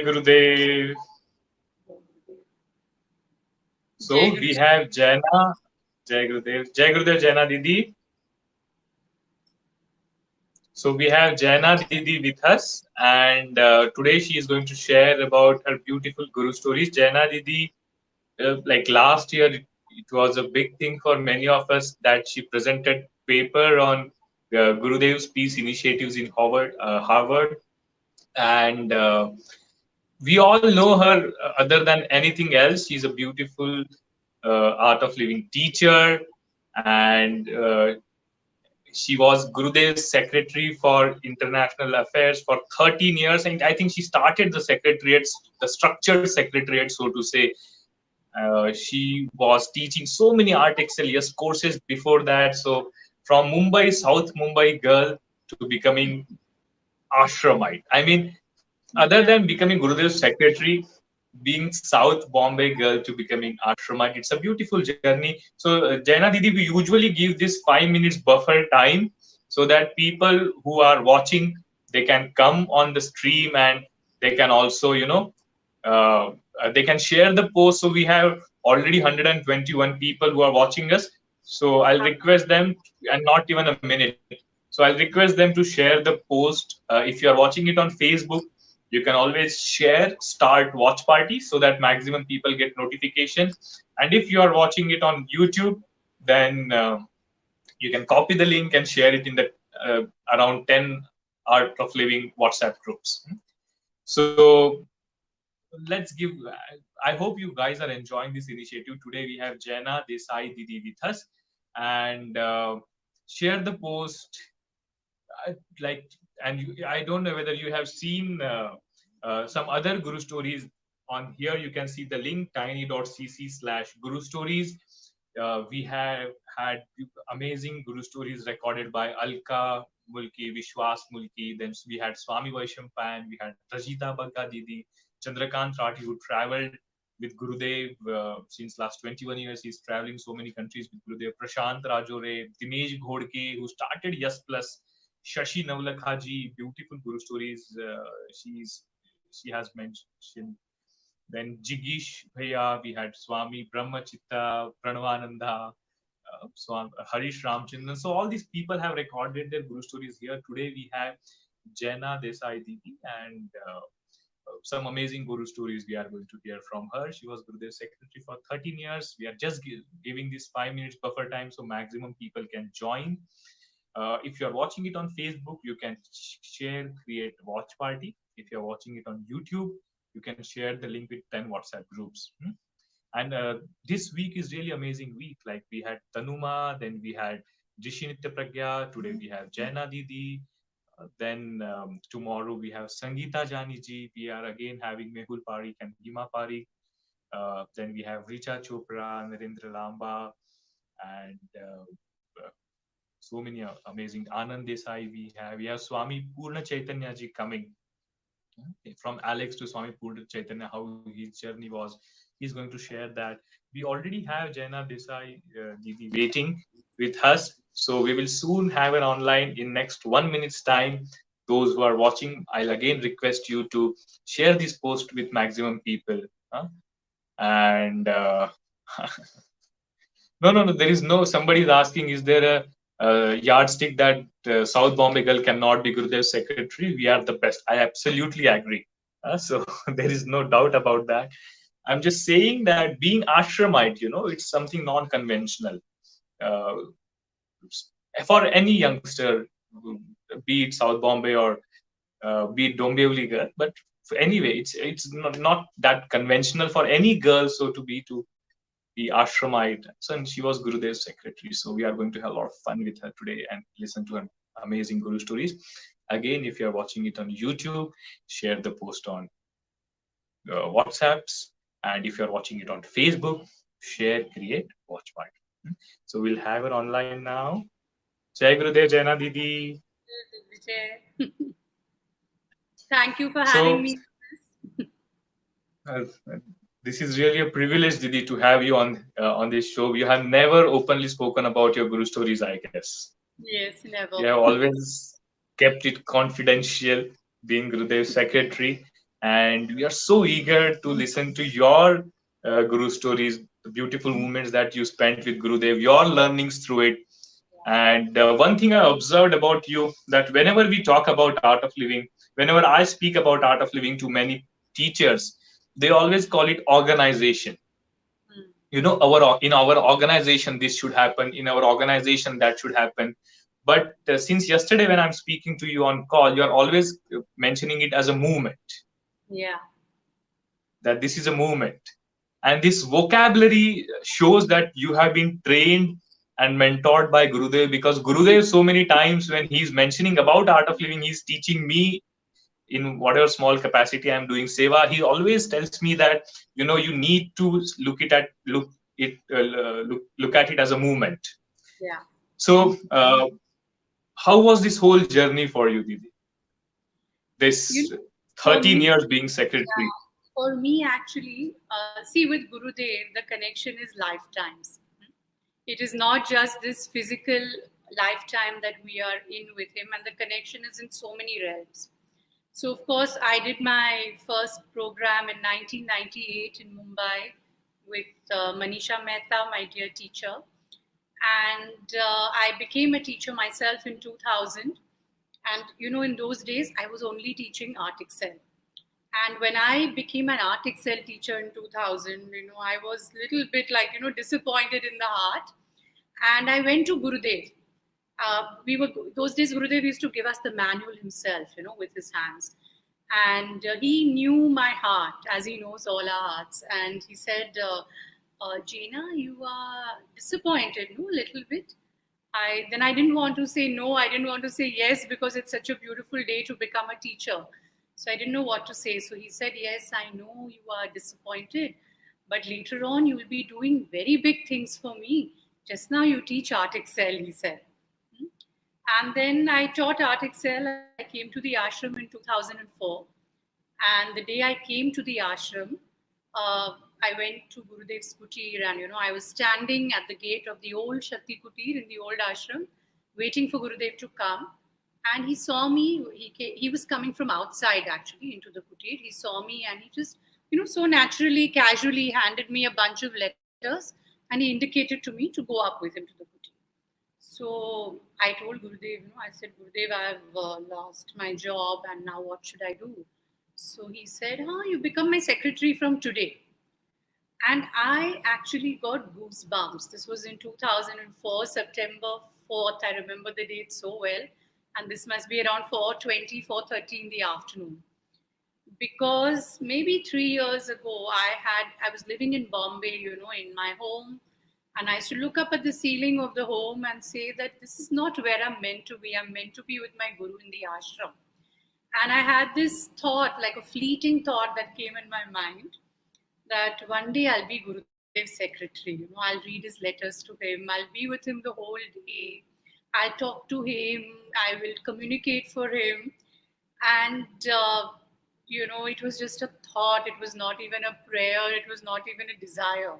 Gurudev. Jai So we Gurudev. have Jaina. Jai Gurudev. Jai Gurudev, Jaina Didi. So we have Jaina Didi with us, and today she is going to share about her beautiful Guru stories. Jaina Didi, like last year, it was a big thing for many of us that she presented paper on Gurudev's peace initiatives in Harvard, and we all know her other than anything else. She's a beautiful art of living teacher, and she was Gurudev's secretary for international affairs for 13 years, and I think she started the secretariat, the structured secretariat, so to say. She was teaching so many art excellence courses before that. So from Mumbai, South Mumbai girl to becoming ashramite. I mean, other Yeah. than becoming Gurudev's secretary, being South Bombay girl to becoming ashramite, it's a beautiful journey. So, Jaina Didi, we usually give this 5 minutes buffer time so that people who are watching, they can come on the stream, and they can also, uh, they can share the post. So we have already 121 people who are watching us. So I'll request them, and not even a minute. So I'll request them to share the post. If you are watching it on Facebook, you can always share start watch party so that maximum people get notifications. And if you are watching it on YouTube, then you can copy the link and share it in the around 10 art of living WhatsApp groups. So let's give. I hope you guys are enjoying this initiative. Today we have Jaina Desai Didi with us, and share the post. Like, and I don't know whether you have seen some other Guru stories. On here you can see the link tiny.cc/Guru stories. We have had amazing Guru stories recorded by Alka Mulki, Vishwas Mulki. Then we had Swami Vaishampayan, we had Rajita Bagga Didi, Chandrakant Rathi, who traveled with Gurudev since last 21 years. He's traveling so many countries with Gurudev. Prashant Rajore, Dinesh Ghodke, who started Yes Plus, Shashi Navlakhaji, beautiful Guru stories. She has mentioned. Then Jigish Bhaiya, we had Swami Brahmachitta, Pranavananda, Swami Harish Ramchandran. So all these people have recorded their Guru stories here. Today we have Jaina Desai Didi, and some amazing Guru stories we are going to hear from her. She was Gurudev's secretary for 13 years. We are just giving this 5 minutes buffer time so maximum people can join. If you're watching it on Facebook, you can share, create watch party. If you're watching it on YouTube, you can share the link with 10 WhatsApp groups. And this week is really amazing week. Like we had Tanuma, then we had Jishinitya Pragya, today we have Jaina Didi, then tomorrow we have Sangeeta Janiji. We are again having Mehul Parikh and Hima Parikh. Then we have Richa Chopra, Narendra Lamba, and so many amazing Anand Desai. We have Swami Purna Chaitanya ji coming. From Alex to Swami Purna Chaitanya, how his journey was. He's going to share that. We already have Jaina Desai Didi waiting with us. So we will soon have an online in next 1 minute's time. Those who are watching, I'll again request you to share this post with maximum people. Huh? And no. There is no. Somebody is asking, is there a yardstick that South Bombay girl cannot be Gurudev's secretary? We are the best. I absolutely agree. So there is no doubt about that. I'm just saying that being ashramite, it's something non-conventional. Uh, for any youngster, be it South Bombay or be it Dombivli girl, but anyway, it's not that conventional for any girl, so to be to the ashramite. So, and she was Gurudev's secretary. So we are going to have a lot of fun with her today and listen to her amazing Guru stories. Again, if you are watching it on YouTube, share the post on WhatsApps, and if you are watching it on Facebook, share, create, watch party. So we'll have her online now. Jai Gurudev, Jaina Didi. Vijay. Thank you for having So me. uh, this is really a privilege, Didi, to have you on this show. You have never openly spoken about your Guru stories, I guess. Yes, You never. have always kept it confidential, being Gurudev's secretary. and we are so eager to listen to your Guru stories, the beautiful moments that you spent with Gurudev, your learnings through it. And one thing I observed about you, that whenever we talk about art of living, whenever I speak about art of living to many teachers, they always call it organization. Our in our organization this should happen, in our organization that should happen. But since yesterday when I'm speaking to you on call, you're always mentioning it as a movement, Yeah. that this is a movement. And this vocabulary shows that you have been trained and mentored by Gurudev, because Gurudev, so many times when he's mentioning about art of living, he's teaching me in whatever small capacity I'm doing seva. He always tells me that you need to look at it as a movement. Yeah. So how was this whole journey for you, Didi? This You know, for 13 me, years being secretary. for me actually, see, with Gurudev, the connection is lifetimes. It is not just this physical lifetime that we are in with him, and the connection is in so many realms. So, of course, I did my first program in 1998 in Mumbai with Manisha Mehta, my dear teacher. And I became a teacher myself in 2000. And, in those days, I was only teaching Art Excel. And when I became an Art Excel teacher in 2000, I was a little bit like, disappointed in the heart. And I went to Gurudev. Those days Gurudev used to give us the manual himself, with his hands. And he knew my heart, as he knows all our hearts. And he said, Jaina, you are disappointed, no, a little bit. Then I didn't want to say no. I didn't want to say yes, because it's such a beautiful day to become a teacher. So I didn't know what to say. So he said, yes, I know you are disappointed, but later on you will be doing very big things for me. Just now you teach Art Excel, he said. And then I taught Art Excel. I came to the ashram in 2004. And the day I came to the ashram, I went to Gurudev's kutir, and I was standing at the gate of the old Shakti kutir in the old ashram, waiting for Gurudev to come. And he saw me. He was coming from outside actually into the kutir. He saw me, and he just so naturally, casually handed me a bunch of letters, and he indicated to me to go up with him to the kutir. So I told Gurudev, I said, Gurudev, I've lost my job, and now what should I do? So he said, you become my secretary from today. And I actually got goosebumps. This was in 2004, September 4th. I remember the date so well. And this must be around 4:20, 4:30 in the afternoon. Because maybe 3 years ago, I was living in Bombay, in my home. And I used to look up at the ceiling of the home and say that this is not where I'm meant to be. I'm meant to be with my guru in the ashram. And I had this thought, like a fleeting thought that came in my mind, that one day I'll be Gurudev's secretary. I'll read his letters to him. I'll be with him the whole day. I'll talk to him. I will communicate for him. And, it was just a thought. It was not even a prayer. It was not even a desire.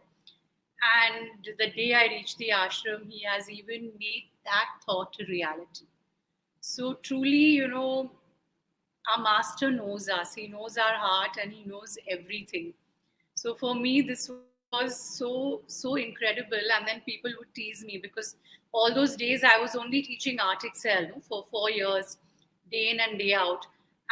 And the day I reached the ashram, he has even made that thought a reality. So truly, our master knows us. He knows our heart, and he knows everything. So for me, this was so incredible. And then people would tease me, because all those days I was only teaching Art Excel for 4 years, day in and day out.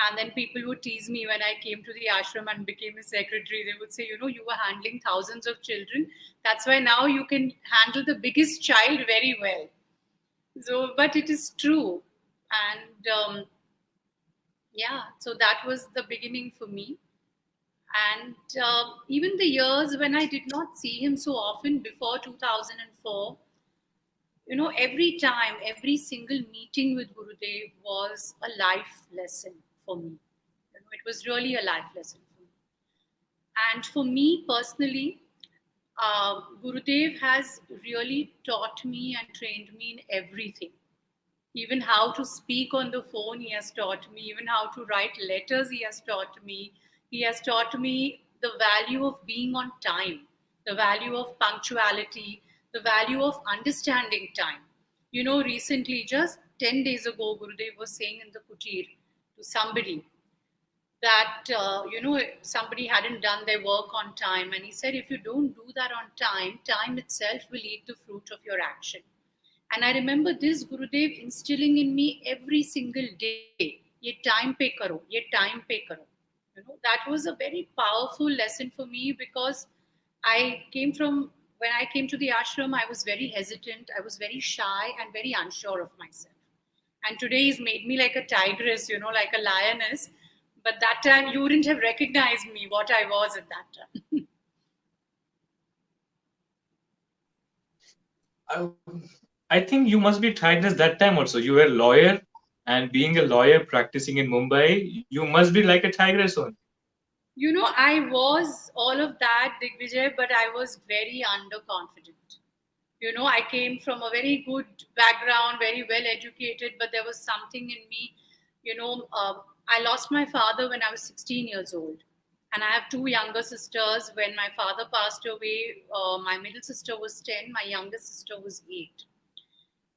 And then people would tease me when I came to the ashram and became a secretary. They would say, you were handling thousands of children. That's why now you can handle the biggest child very well. So, but it is true. And so that was the beginning for me. And even the years when I did not see him so often before 2004, every time, every single meeting with Gurudev was a life lesson for me. It was really a life lesson for me. And for me personally, Gurudev has really taught me and trained me in everything. Even how to speak on the phone, he has taught me. Even how to write letters, he has taught me. He has taught me the value of being on time, the value of punctuality, the value of understanding time. Recently, just 10 days ago, Gurudev was saying in the kutir to somebody that somebody hadn't done their work on time, and he said, if you don't do that on time, time itself will eat the fruit of your action. And I remember this Gurudev instilling in me every single day, ye time pe karo, ye time pe karo. That was a very powerful lesson for me, because when I came to the ashram, I was very hesitant, I was very shy and very unsure of myself. And today he's made me like a tigress, like a lioness. But that time you wouldn't have recognized me, what I was at that time. I think you must be tigress that time also. You were a lawyer, and being a lawyer practicing in Mumbai, you must be like a tigress only. I was all of that, Digvijay, but I was very underconfident. I came from a very good background, very well educated, but there was something in me. I lost my father when I was 16 years old. And I have two younger sisters. When my father passed away, my middle sister was 10, my youngest sister was 8.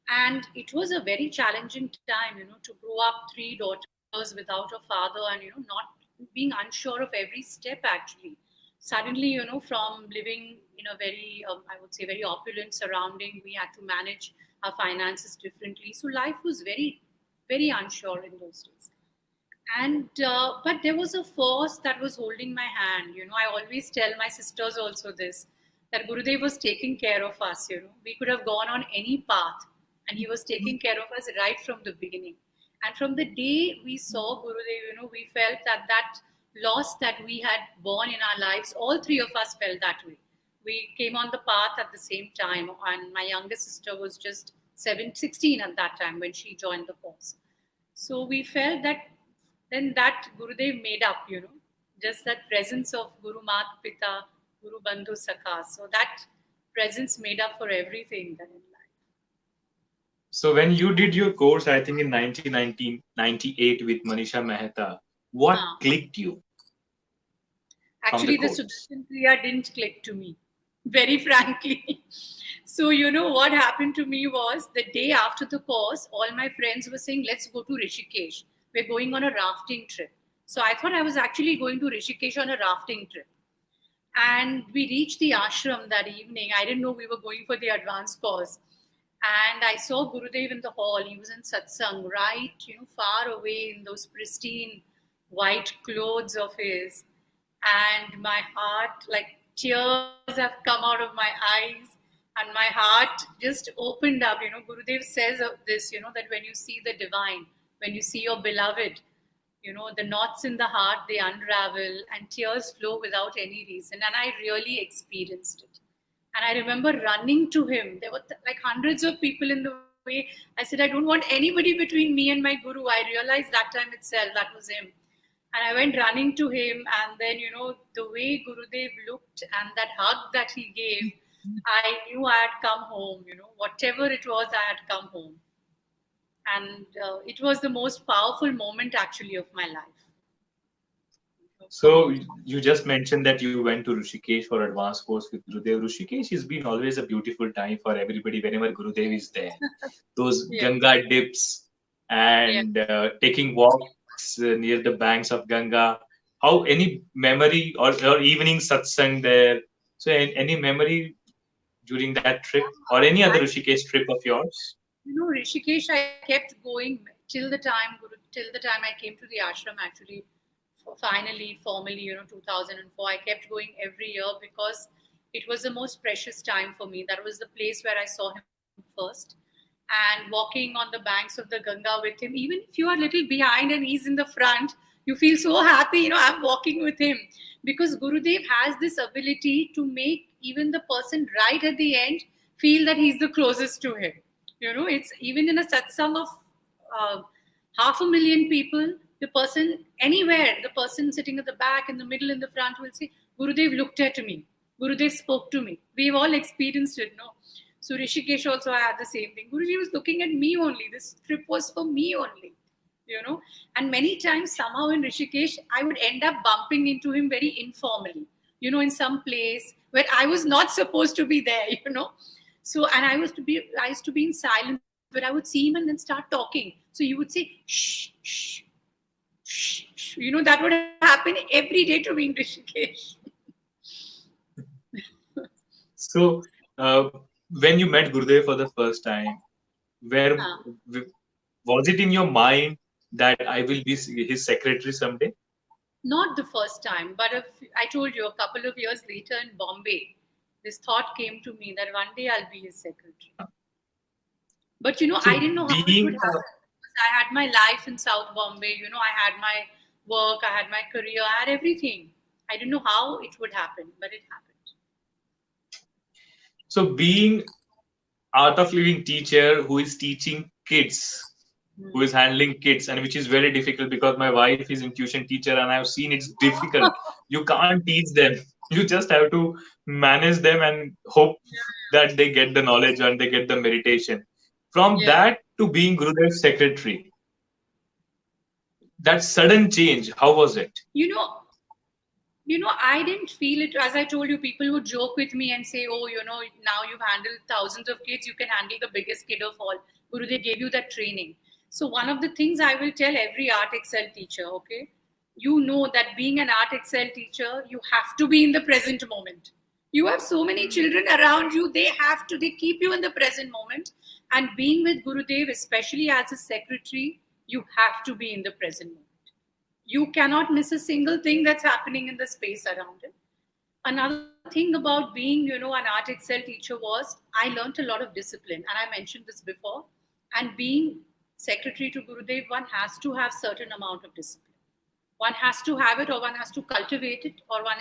And it was a very challenging time, to grow up three daughters without a father, and, not being unsure of every step actually. Suddenly, from living in a very, I would say, very opulent surrounding, we had to manage our finances differently. So life was very, very unsure in those days. And but there was a force that was holding my hand. I always tell my sisters also this, that Gurudev was taking care of us. We could have gone on any path, and he was taking care of us right from the beginning. And from the day we saw Gurudev, we felt that loss that we had borne in our lives, all three of us felt that way. We came on the path at the same time, and my youngest sister was just 16 at that time when she joined the course. So we felt that then that Gurudev made up, just that presence of Guru Mat Pita, Guru Bandhu Sakha. So that presence made up for everything then in life. So when you did your course, I think in 1998 with Manisha Mehta, what clicked you? Actually, the Sudarshan Kriya didn't click to me, very frankly. So, what happened to me was the day after the course, all my friends were saying, let's go to Rishikesh. We're going on a rafting trip. So I thought I was actually going to Rishikesh on a rafting trip. And we reached the ashram that evening. I didn't know we were going for the advanced course. And I saw Gurudev in the hall. He was in satsang, right, far away in those pristine white clothes of his. And my heart, like tears have come out of my eyes. And my heart just opened up. Gurudev says of this, that when you see the divine, when you see your beloved, the knots in the heart, they unravel and tears flow without any reason. And I really experienced it. And I remember running to him. There were like hundreds of people in the way. I said, I don't want anybody between me and my Guru. I realized that time itself, that was him. And I went running to him. And then, the way Gurudev looked and that hug that he gave, I knew I had come home. Whatever it was, I had come home. And it was the most powerful moment actually of my life. So you just mentioned that you went to Rishikesh for advanced course with Gurudev. Rishikesh has been always a beautiful time for everybody whenever Gurudev is there. Those Ganga dips and taking walks near the banks of Ganga. How any memory or evening satsang there? So any memory during that trip or any other Rishikesh trip of yours? Rishikesh, I kept going till the time I came to the ashram actually. Finally, formally, 2004, I kept going every year because it was the most precious time for me. That was the place where I saw him first. And walking on the banks of the Ganga with him, even if you are a little behind and he's in the front, you feel so happy, I'm walking with him. Because Gurudev has this ability to make even the person right at the end feel that he's the closest to him. It's even in a satsang of 500,000 people, the person anywhere, the person sitting at the back, in the middle, in the front will say, Gurudev looked at me. Gurudev spoke to me. We've all experienced it, no? So Rishikesh also, I had the same thing. Guruji was looking at me only. This trip was for me only, And many times, somehow in Rishikesh, I would end up bumping into him very informally, in some place where I was not supposed to be there, So, and I used to be in silence, but I would see him and then start talking. So he would say, shh, shh. That would happen every day to me in Rishikesh. So, when you met Gurudev for the first time, where was it in your mind that I will be his secretary someday? Not the first time, but I told you a couple of years later in Bombay, this thought came to me that one day I'll be his secretary. But I So didn't know how it being would happen. I had my life in South Bombay. I had my work, I had my career, I had everything. I didn't know how it would happen, but it happened. so being art of living teacher who is teaching kids, who is handling kids, and which is very difficult because my wife is in tuition teacher and I've seen it's difficult. You can't teach them. You just have to manage them and hope that they get the knowledge and they get the meditation. From that to being Gurudev's secretary, that sudden change, how was it? I didn't feel it. As I told you, people would joke with me and say, oh, now you've handled thousands of kids, you can handle the biggest kid of all. Gurudev gave you that training. So one of the things I will tell every Art Excel teacher, okay, that being an Art Excel teacher, you have to be in the present moment. You have so many children around you, they keep you in the present moment. And being with Gurudev, especially as a secretary, you have to be in the present moment. You cannot miss a single thing that's happening in the space around it. Another thing about being, an Art Excel teacher was I learned a lot of discipline, and I mentioned this before. And being secretary to Gurudev, one has to have certain amount of discipline. One has to have it, or one has to cultivate it, or one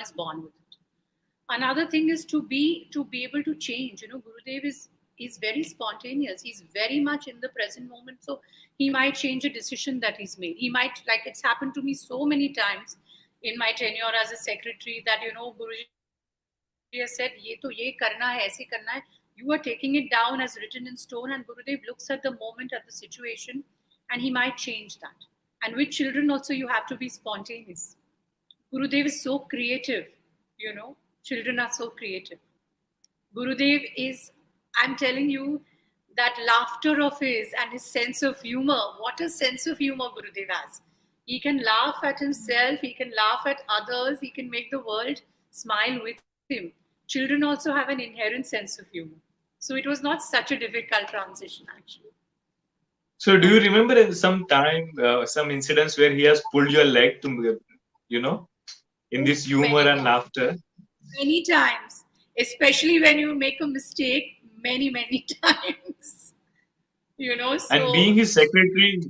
is born with it. Another thing is to be able to change. Gurudev is very spontaneous. He's very much in the present moment. So he might change a decision that he's made. He might, like it's happened to me so many times in my tenure as a secretary that, Guruji has said, ye karna hai, aise karna hai. You are taking it down as written in stone, and Gurudev looks at the moment, at the situation, and he might change that. And with children also, you have to be spontaneous. Gurudev is so creative, Children are so creative. Gurudev is, I'm telling you, that laughter of his and his sense of humor. What a sense of humor Gurudev has. He can laugh at himself, he can laugh at others, he can make the world smile with him. Children also have an inherent sense of humor. So it was not such a difficult transition, actually. So do you remember some time, some incidents where he has pulled your leg to, in this humor and laughter? Many times, especially when you make a mistake, many times. So. And being his secretary,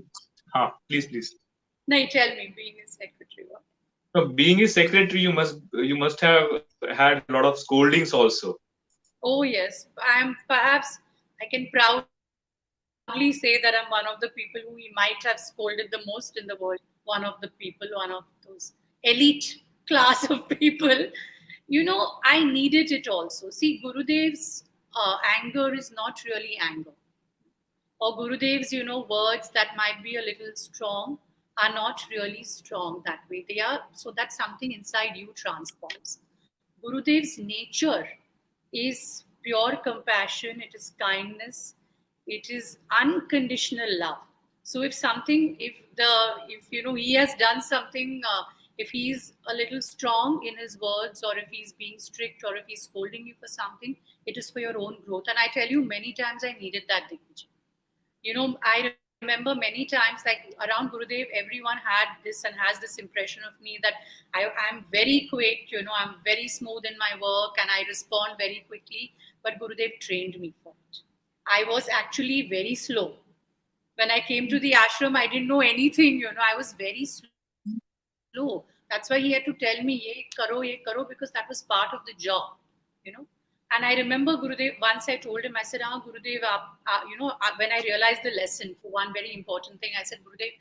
please. No, tell me, being his secretary. So being his secretary, you must have had a lot of scoldings also. Oh yes, I can proudly say that I'm one of the people who he might have scolded the most in the world. One of those elite class of people. I needed it also. See, Gurudev's anger is not really anger. Or Gurudev's, words that might be a little strong are not really strong that way. They are, so that something inside you transforms. Gurudev's nature is pure compassion, it is kindness, it is unconditional love. So if he has done something, if he's a little strong in his words, or if he's being strict, or if he's scolding you for something, it is for your own growth. And I tell you, many times I needed that dignity. I remember many times, like around Gurudev, everyone had this and has this impression of me that I'm very quick, I'm very smooth in my work and I respond very quickly. But Gurudev trained me for it. I was actually very slow. When I came to the ashram, I didn't know anything, I was very slow. That's why he had to tell me, ye karo, because that was part of the job, And I remember Gurudev, once I told him, I said, Gurudev, when I realized the lesson, for one very important thing, I said, Gurudev,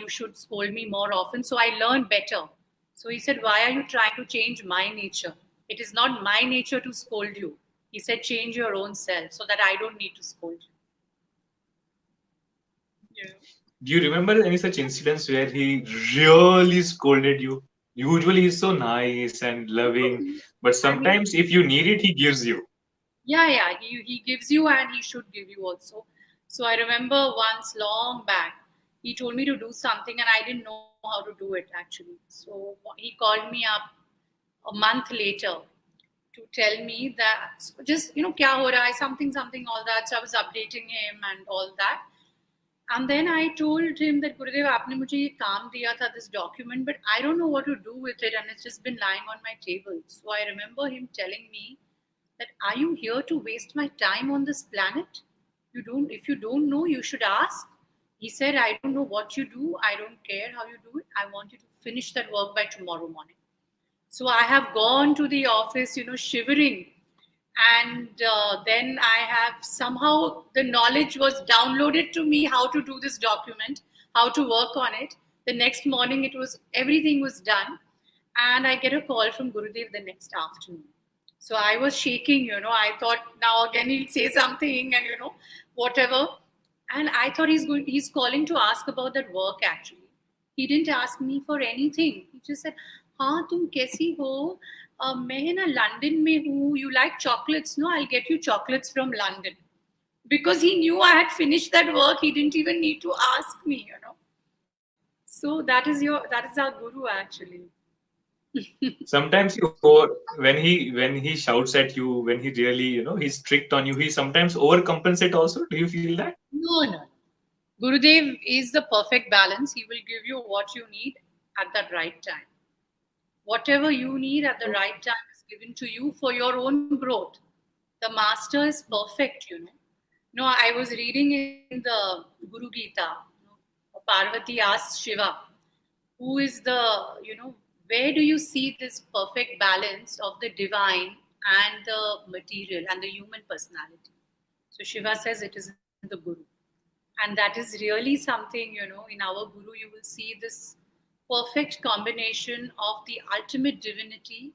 you should scold me more often. So I learned better. So he said, why are you trying to change my nature? It is not my nature to scold you. He said, change your own self so that I don't need to scold you. Yeah. Do you remember any such incidents where he really scolded you? Usually he's so nice and loving, but sometimes if you need it, he gives you. Yeah, he gives you, and he should give you also. So I remember once long back, he told me to do something and I didn't know how to do it actually. So he called me up a month later to tell me that just, kya ho raha hai, something, all that. So I was updating him and all that. And then I told him that Gurudev, aapne mujhe ye kaam diya tha, this document, but I don't know what to do with it and it's just been lying on my table. So I remember him telling me that, are you here to waste my time on this planet? If you don't know, you should ask. He said, I don't know what you do. I don't care how you do it. I want you to finish that work by tomorrow morning. So I have gone to the office, shivering. And then I have somehow the knowledge was downloaded to me how to do this document, how to work on it. The next morning, everything was done. And I get a call from Gurudev the next afternoon. So I was shaking, I thought now again he'll say something and, whatever. And I thought he's calling to ask about that work actually. He didn't ask me for anything. He just said, हाँ तुम कैसी हो? मैं ना London में हूँ. You like chocolates? No, I'll get you chocolates from London. Because he knew I had finished that work, he didn't even need to ask me, So that is our guru actually. Sometimes when he shouts at you, when he really he's strict on you, he sometimes overcompensate also. Do you feel that? No. Gurudev is the perfect balance. He will give you what you need at the right time. Whatever you need at the right time is given to you for your own growth. The master is perfect, No, I was reading in the Guru Gita, Parvati asked Shiva, who is where do you see this perfect balance of the divine and the material and the human personality? So Shiva says it is in the Guru. And that is really something, in our Guru, you will see this perfect combination of the ultimate divinity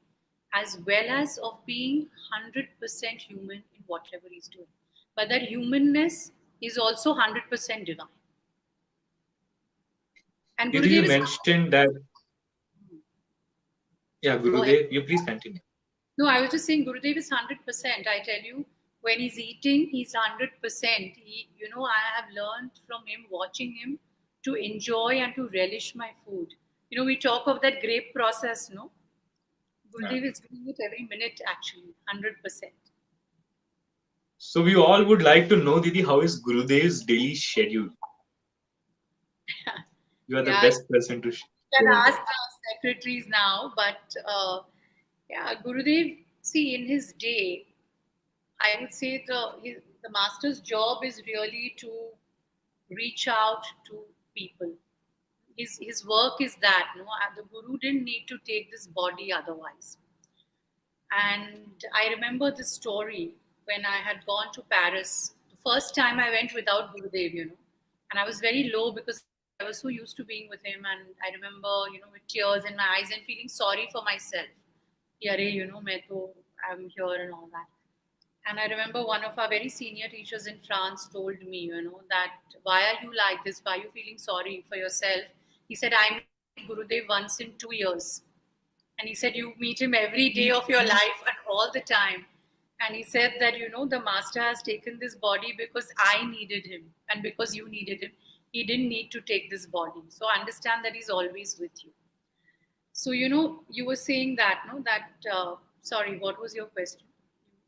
as well as of being 100% human in whatever he's doing. But that humanness is also 100% divine. And Did you mention that? Yeah, Gurudev, you please continue. No, I was just saying Gurudev is 100%. I tell you, when he's eating, he's 100%. I have learned from him, watching him, to enjoy and to relish my food. We talk of that grape process, no? Gurudev is doing it every minute, actually, 100%. So we all would like to know, Didi, how is Gurudev's daily schedule? You are the best person to share. You can ask the secretaries now, but Gurudev, see, in his day, I would say the master's job is really to reach out to people. His work is that, the Guru didn't need to take this body otherwise. And I remember this story when I had gone to Paris. The first time I went without Gurudev, and I was very low because I was so used to being with him. And I remember, with tears in my eyes and feeling sorry for myself. I'm here and all that. And I remember one of our very senior teachers in France told me, that why are you like this? Why are you feeling sorry for yourself? He said, I meet Gurudev once in 2 years. And he said, you meet him every day of your life and all the time. And he said that, the master has taken this body because I needed him and because you needed him. He didn't need to take this body. So understand that he's always with you. So, you were saying that, no? Sorry, what was your question?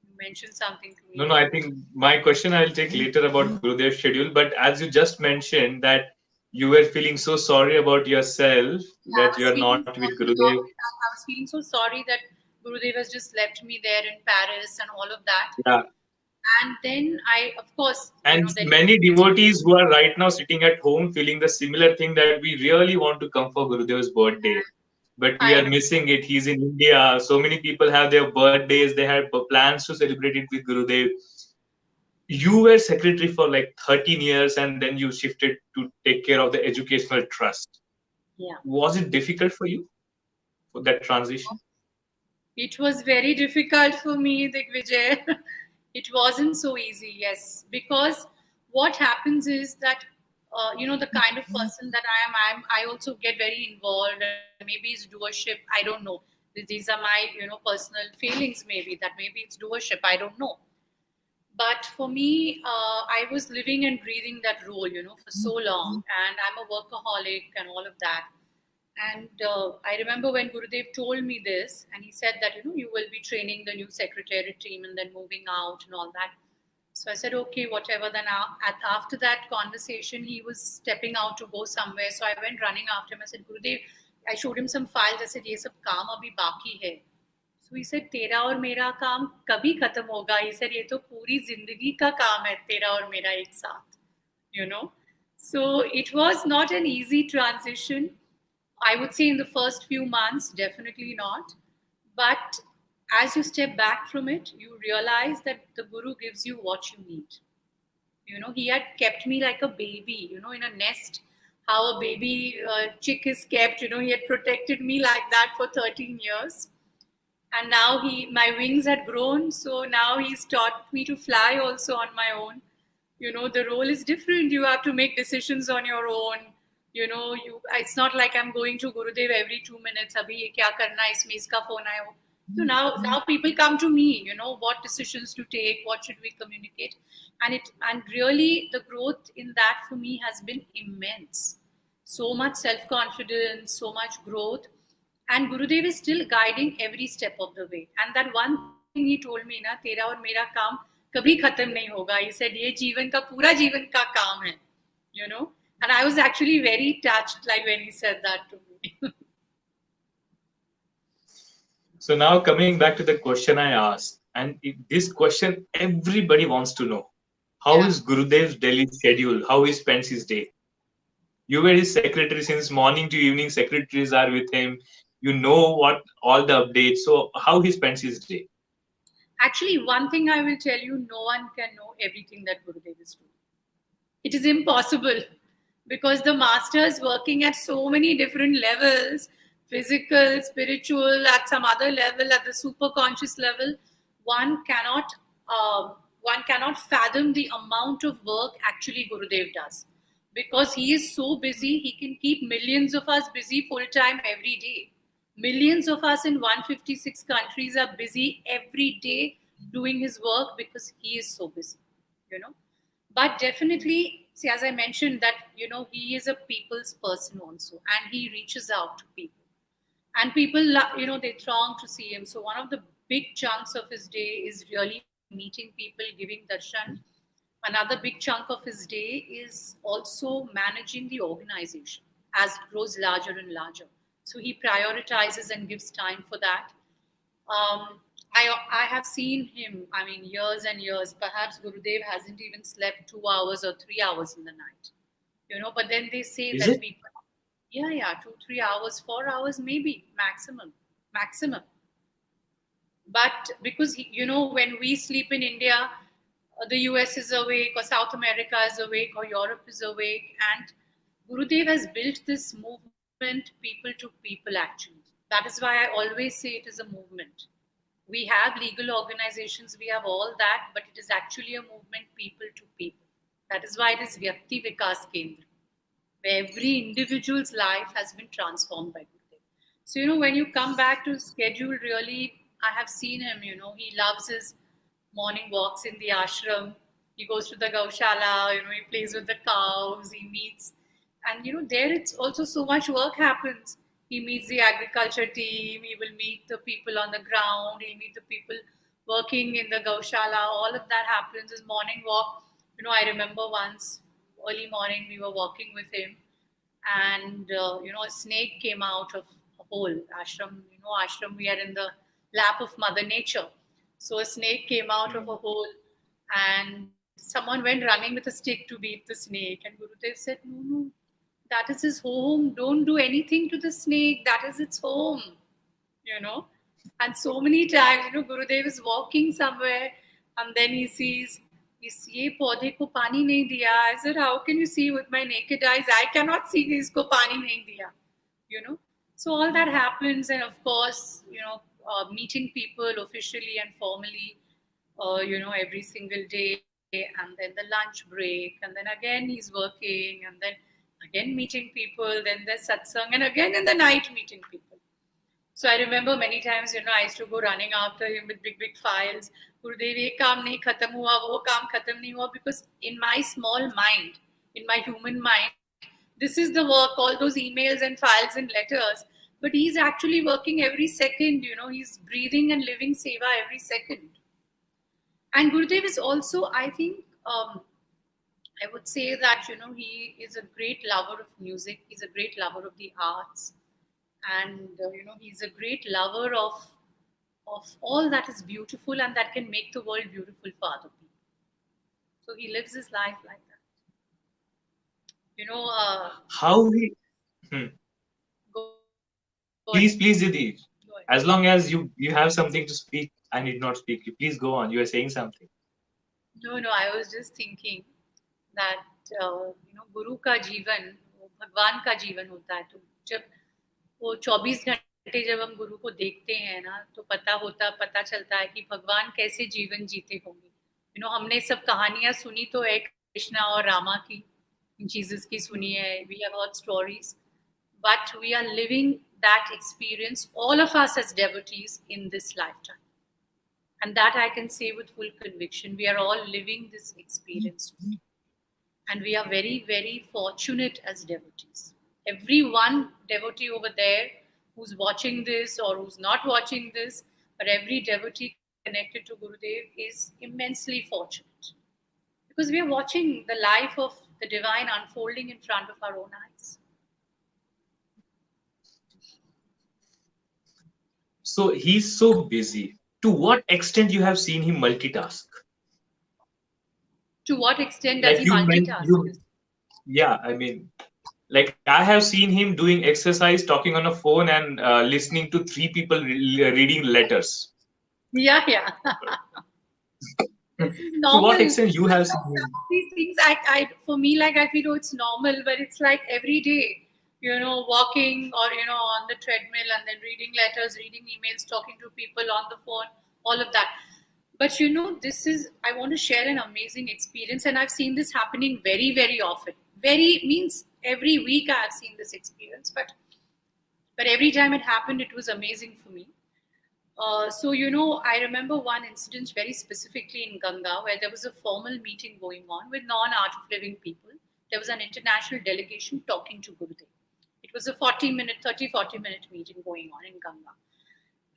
You mentioned something to me. No, I think my question I'll take later about Gurudev's schedule. But as you just mentioned that you were feeling so sorry about yourself that you're not with Gurudev. I was feeling so sorry that Gurudev has just left me there in Paris and all of that. Yeah. And then of course. And many devotees who are right now sitting at home feeling the similar thing, that we really want to come for Gurudev's birthday. But we are missing it. He's in India. So many people have their birthdays. They have plans to celebrate it with Gurudev. You were secretary for like 13 years and then you shifted to take care of the educational trust. Yeah. Was it difficult for you for that transition? It was very difficult for me, Digvijay. It wasn't so easy, yes. Because what happens is that, the kind of person that I also get very involved. Maybe it's doership. I don't know. These are my, personal feelings maybe, that maybe it's doership. I don't know. But for me, I was living and breathing that role, for so long, and I'm a workaholic and all of that. And I remember when Gurudev told me this, and he said that, you will be training the new secretariat team and then moving out and all that. So I said, okay, whatever. Then after that conversation, he was stepping out to go somewhere. So I went running after him. I said, Gurudev, I showed him some files. I said, ये सब काम अभी बाकी है. So he said, तेरा और मेरा काम कभी खत्म होगा. He said, ये तो पूरी जिंदगी का काम है तेरा और मेरा एक साथ. So it was not an easy transition. I would say in the first few months, definitely not. But as you step back from it, you realize that the Guru gives you what you need. He had kept me like a baby, in a nest, how a baby chick is kept, he had protected me like that for 13 years. And now my wings had grown, so now he's taught me to fly also on my own. The role is different. You have to make decisions on your own. It's not like I'm going to Gurudev every 2 minutes. Abhi ye kya karna hai, isme iska phone aayo. So now people come to me, what decisions to take, what should we communicate. And really the growth in that for me has been immense. So much self-confidence, so much growth. And Gurudev is still guiding every step of the way. And that one thing he told me, na, tera aur mera kaam kabhi khatam nahi hoga. He said, ye jeevan ka pura jeevan ka kaam hai, And I was actually very touched, like when he said that to me. So now coming back to the question I asked, and this question everybody wants to know. How is Gurudev's daily schedule? How he spends his day? You were his secretary since morning to evening. Secretaries are with him. You know what all the updates. So how he spends his day? Actually, one thing I will tell you, no one can know everything that Gurudev is doing. It is impossible because the master is working at so many different levels, physical, spiritual, at some other level, at the super conscious level. One cannot fathom the amount of work actually Gurudev does. Because he is so busy, he can keep millions of us busy full time every day. Millions of us in 156 countries are busy every day doing his work because he is so busy, But definitely, see, as I mentioned, that, he is a people's person also, and he reaches out to people. And people, they throng to see him. So one of the big chunks of his day is really meeting people, giving darshan. Another big chunk of his day is also managing the organization as it grows larger and larger. So he prioritizes and gives time for that. I have seen him, years and years. Perhaps Gurudev hasn't even slept 2 hours or 3 hours in the night. But then they say Is that it? people, 2-3 hours, 4 hours, maybe maximum. But because, when we sleep in India, the US is awake, or South America is awake, or Europe is awake. And Gurudev has built this movement, people to people, actually. That is why I always say it is a movement. We have legal organizations, we have all that, but it is actually a movement, people to people. That is why it is Vyakti Vikas Kendra, where every individual's life has been transformed by Gurudev. So, when you come back to his schedule, really, I have seen him, he loves his morning walks in the ashram. He goes to the Gaushala, he plays with the cows, he meets. And, there it's also so much work happens. He meets the agriculture team, he will meet the people on the ground, he'll meet the people working in the Gaushala. All of that happens. His morning walk, I remember once, early morning, we were walking with him, and a snake came out of a hole. Ashram, we are in the lap of Mother Nature. So a snake came out of a hole, and someone went running with a stick to beat the snake. And Gurudev said, no, that is his home. Don't do anything to the snake. That is its home, And so many times, Gurudev is walking somewhere, and then he sees, ये पौधे को पानी नहीं दिया. I said, how can you see with my naked eyes? I cannot see इसको पानी नहीं दिया. So all that happens, and of course, meeting people officially and formally, every single day, and then the lunch break, and then again he's working, and then again meeting people, then there's satsang, and again in the night meeting people. So I remember many times, I used to go running after him with big files. Gurudev, ye kaam nahi khatam hua, wo kaam khatam nahi hua, because in my small mind, in my human mind, this is the work, all those emails and files and letters. But he's actually working every second, he's breathing and living seva every second. And Gurudev is also, I think, I would say that, he is a great lover of music. He's a great lover of the arts. And, he's a great lover of all that is beautiful and that can make the world beautiful for other people. So he lives his life like that. How he... Go Please, Didi. Go ahead. As long as you have something to speak, I need not speak. You please go on. You are saying something. No, I was just thinking that गुरु का जीवन वो भगवान का जीवन होता है. तो जब वो 24 घंटे जब हम गुरु को देखते हैं ना, तो पता चलता है कि भगवान कैसे जीवन जीते होंगे. हमने सब कहानियां सुनी तो है कृष्णा और रामा की, जीसस की सुनी है. We have heard stories, but we are living that experience, all of us as devotees, in this lifetime. And that I can say with full conviction, we are all living this experience. And we are very, very fortunate as devotees. Every one devotee over there who's watching this or who's not watching this, but every devotee connected to Gurudev is immensely fortunate. Because we are watching the life of the divine unfolding in front of our own eyes. So he's so busy. To what extent you have seen him multitask? To what extent does he multitask? Yeah, I mean, like I have seen him doing exercise, talking on a phone, and listening to 3 people reading letters. Yeah. This is normal. To what extent you have seen him? These things, for me, like I feel it's normal, but it's like every day, walking or on the treadmill and then reading letters, reading emails, talking to people on the phone, all of that. But I want to share an amazing experience, and I've seen this happening very, very often. Means every week I have seen this experience, but every time it happened, it was amazing for me. So I remember one incident very specifically in Ganga, where there was a formal meeting going on with non-art of living people. There was an international delegation talking to Gurudev. It was a 30-40-minute meeting going on in Ganga.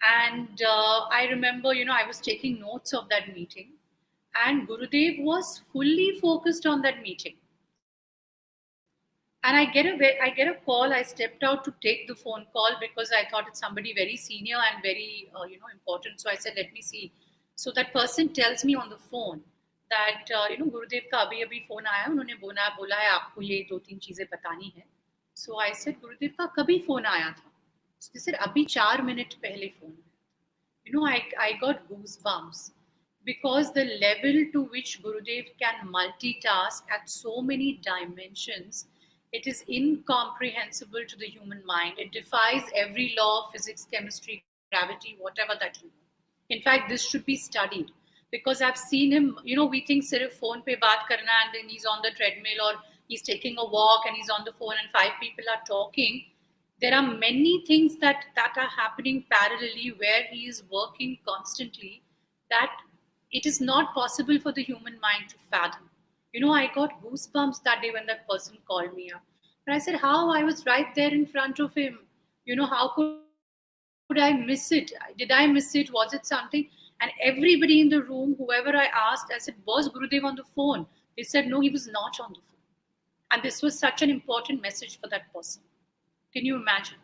And I remember, I was taking notes of that meeting, and Gurudev was fully focused on that meeting. And I get a call. I stepped out to take the phone call because I thought it's somebody very senior and very, important. So I said, let me see. So that person tells me on the phone that, Gurudev ka abhi phone aaya, unhone bola hai aapko ye 2-3 cheezein batani hai. So I said, Gurudev ka kabhi phone aaya tha? So they said, abhi 4 minute pehle phone. I got goosebumps because the level to which Gurudev can multitask at so many dimensions, it is incomprehensible to the human mind. It defies every law of physics, chemistry, gravity, whatever that you know. In fact, this should be studied because I've seen him, we think sirf phone pe baat karna and then he's on the treadmill or he's taking a walk and he's on the phone and 5 people are talking. There are many things that are happening parallelly where he is working constantly that it is not possible for the human mind to fathom. I got goosebumps that day when that person called me up. And I said, how? I was right there in front of him. How could I miss it? Did I miss it? Was it something? And everybody in the room, whoever I asked, I said, was Gurudev on the phone? They said, no, he was not on the phone. And this was such an important message for that person. Can you imagine?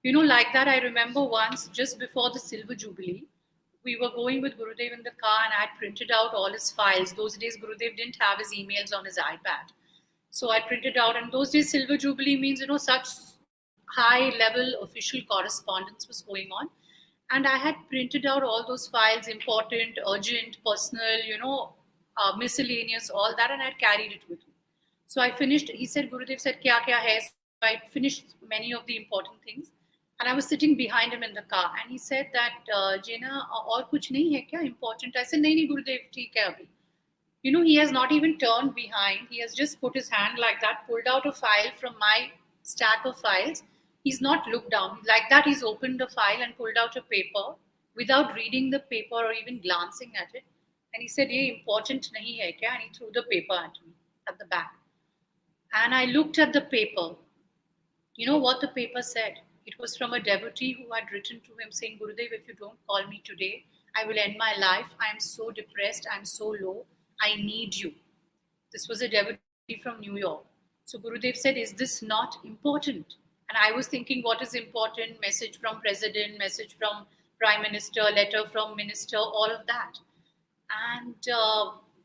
Like that, I remember once, just before the Silver Jubilee, we were going with Gurudev in the car and I had printed out all his files. Those days, Gurudev didn't have his emails on his iPad. So I printed out, and those days, Silver Jubilee means, such high-level official correspondence was going on. And I had printed out all those files, important, urgent, personal, miscellaneous, all that, and I had carried it with me. So I finished, Gurudev said, kya hai? So I finished many of the important things. And I was sitting behind him in the car, and he said that, Jena, aur kuch nahi hai kya important? I said, nahi, Gurudev, theek hai abhi. He has not even turned behind. He has just put his hand like that, pulled out a file from my stack of files, He's not looked down. Like that, he's opened the file and pulled out a paper without reading the paper or even glancing at it. And he said, "Ye important nahi hai kya?" And he threw the paper at me at the back. And I looked at the paper. You know what the paper said? It was from a devotee who had written to him saying, "Gurudev, if you don't call me today, I will end my life. I am so depressed. I'm so low. I need you." This was a devotee from New York. So Gurudev said, "Is this not important?" And I was thinking, what is important? Message from president, message from prime minister, letter from minister, all of that. And,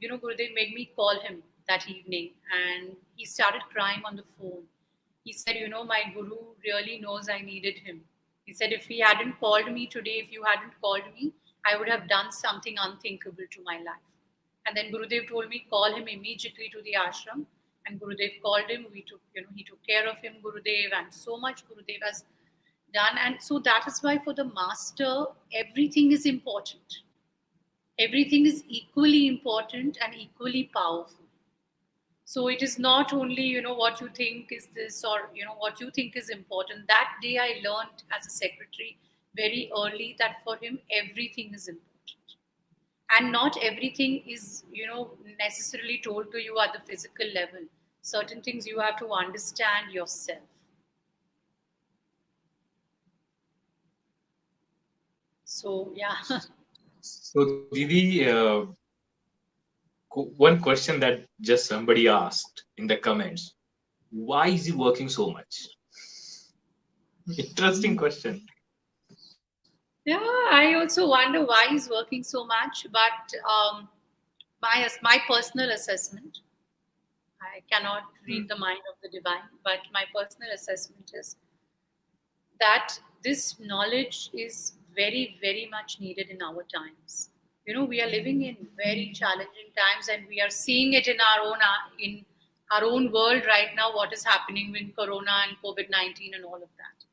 Gurudev made me call him that evening, and he started crying on the phone. He said, "My guru really knows I needed him." He said, "If he hadn't called me today, if you hadn't called me, I would have done something unthinkable to my life." And then Gurudev told me, "Call him immediately to the ashram." And Gurudev called him. He took care of him, Gurudev, and so much Gurudev has done. And so that is why for the master, everything is important. Everything is equally important and equally powerful. So it is not only, what you think is this or, what you think is important. That day I learned as a secretary very early that for him, everything is important. And not everything is, necessarily told to you at the physical level. Certain things you have to understand yourself. So, yeah. So, Didi, one question that just somebody asked in the comments: why is he working so much? Interesting question. Yeah, I also wonder why he's working so much. But my personal assessment, I cannot read the mind of the divine, but my personal assessment is that this knowledge is very, very much needed in our times. We are living in very challenging times, and we are seeing it in our own world right now. What is happening with Corona and COVID-19 and all of that.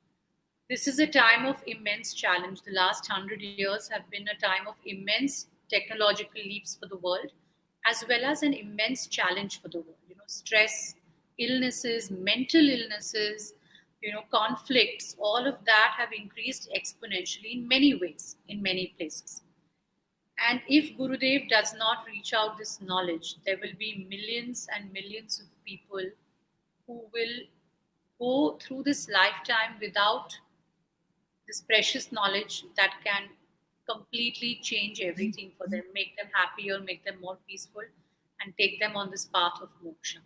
This is a time of immense challenge. The last 100 years have been a time of immense technological leaps for the world, as well as an immense challenge for the world. Stress, illnesses, mental illnesses, conflicts, all of that have increased exponentially in many ways, in many places. And if Gurudev does not reach out this knowledge, there will be millions and millions of people who will go through this lifetime without this precious knowledge that can completely change everything for them, make them happier, make them more peaceful, and take them on this path of moksha.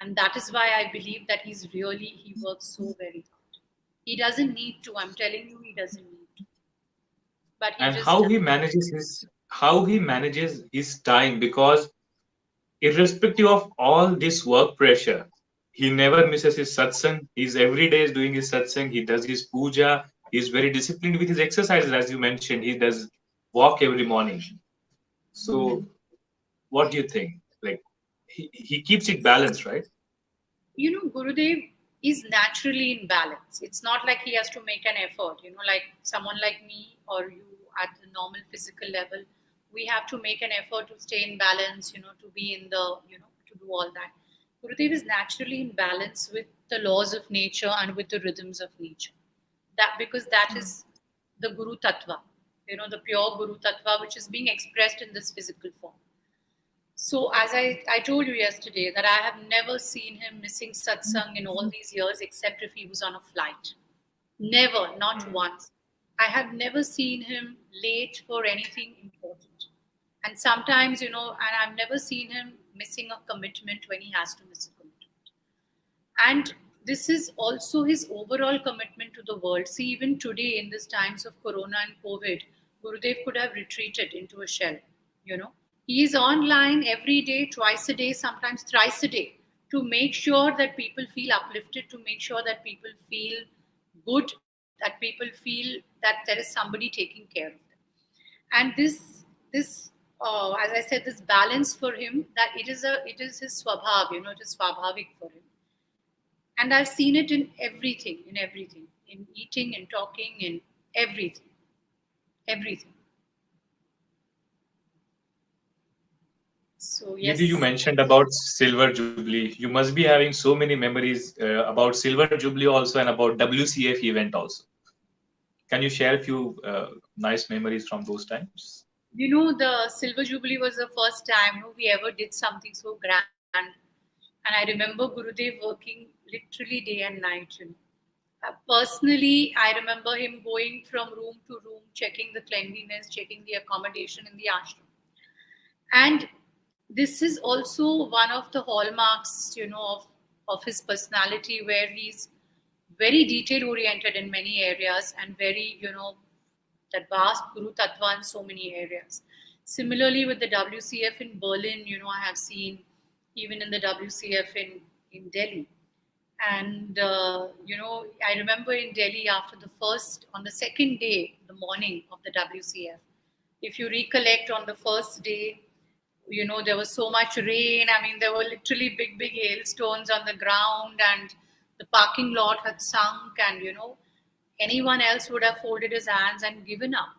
And that is why I believe that he works so very hard. He doesn't need to, I'm telling you, he doesn't need to. But he And just how does. he manages his time, because irrespective of all this work pressure, he never misses his satsang. He's every day is doing his satsang. He does his puja. He's very disciplined with his exercises, as you mentioned. He does walk every morning. So, what do you think? Like, he keeps it balanced, right? Gurudev is naturally in balance. It's not like he has to make an effort, like someone like me or you at the normal physical level, we have to make an effort to stay in balance, to be in the, to do all that. Gurudev is naturally in balance with the laws of nature and with the rhythms of nature. That because that is the Guru Tattva, the pure Guru Tattva, which is being expressed in this physical form. So, as I told you yesterday, that I have never seen him missing satsang in all these years except if he was on a flight. Never, not once. I have never seen him late for anything important. And sometimes, and I've never seen him missing a commitment when he has to miss a commitment. And this is also his overall commitment to the world. See, even today, in these times of Corona and COVID, Gurudev could have retreated into a shell. He is online every day, twice a day, sometimes thrice a day, to make sure that people feel uplifted, to make sure that people feel good, that people feel that there is somebody taking care of them. And as I said, this balance for him, that it is his swabhav, it is swabhavik for him. And I've seen it in everything, in eating, in talking, in everything. So So Didi, you yes, mentioned about Silver Jubilee. You must be having so many memories about Silver Jubilee also and about WCF event also. Can you share a few nice memories from those times? the Silver Jubilee was the first time we ever did something so grand. And I remember Gurudev working literally day and night. Personally, I remember him going from room to room, checking the cleanliness, checking the accommodation in the ashram. And this is also one of the hallmarks, of his personality, where he's very detail oriented in many areas and very, that vast Guru Tattva in so many areas. Similarly, with the WCF in Berlin, I have seen even in the WCF in Delhi. And, I remember in Delhi after on the second day, the morning of the WCF, if you recollect on the first day, there was so much rain. I mean, there were literally big, big hailstones on the ground, and the parking lot had sunk, and, anyone else would have folded his hands and given up.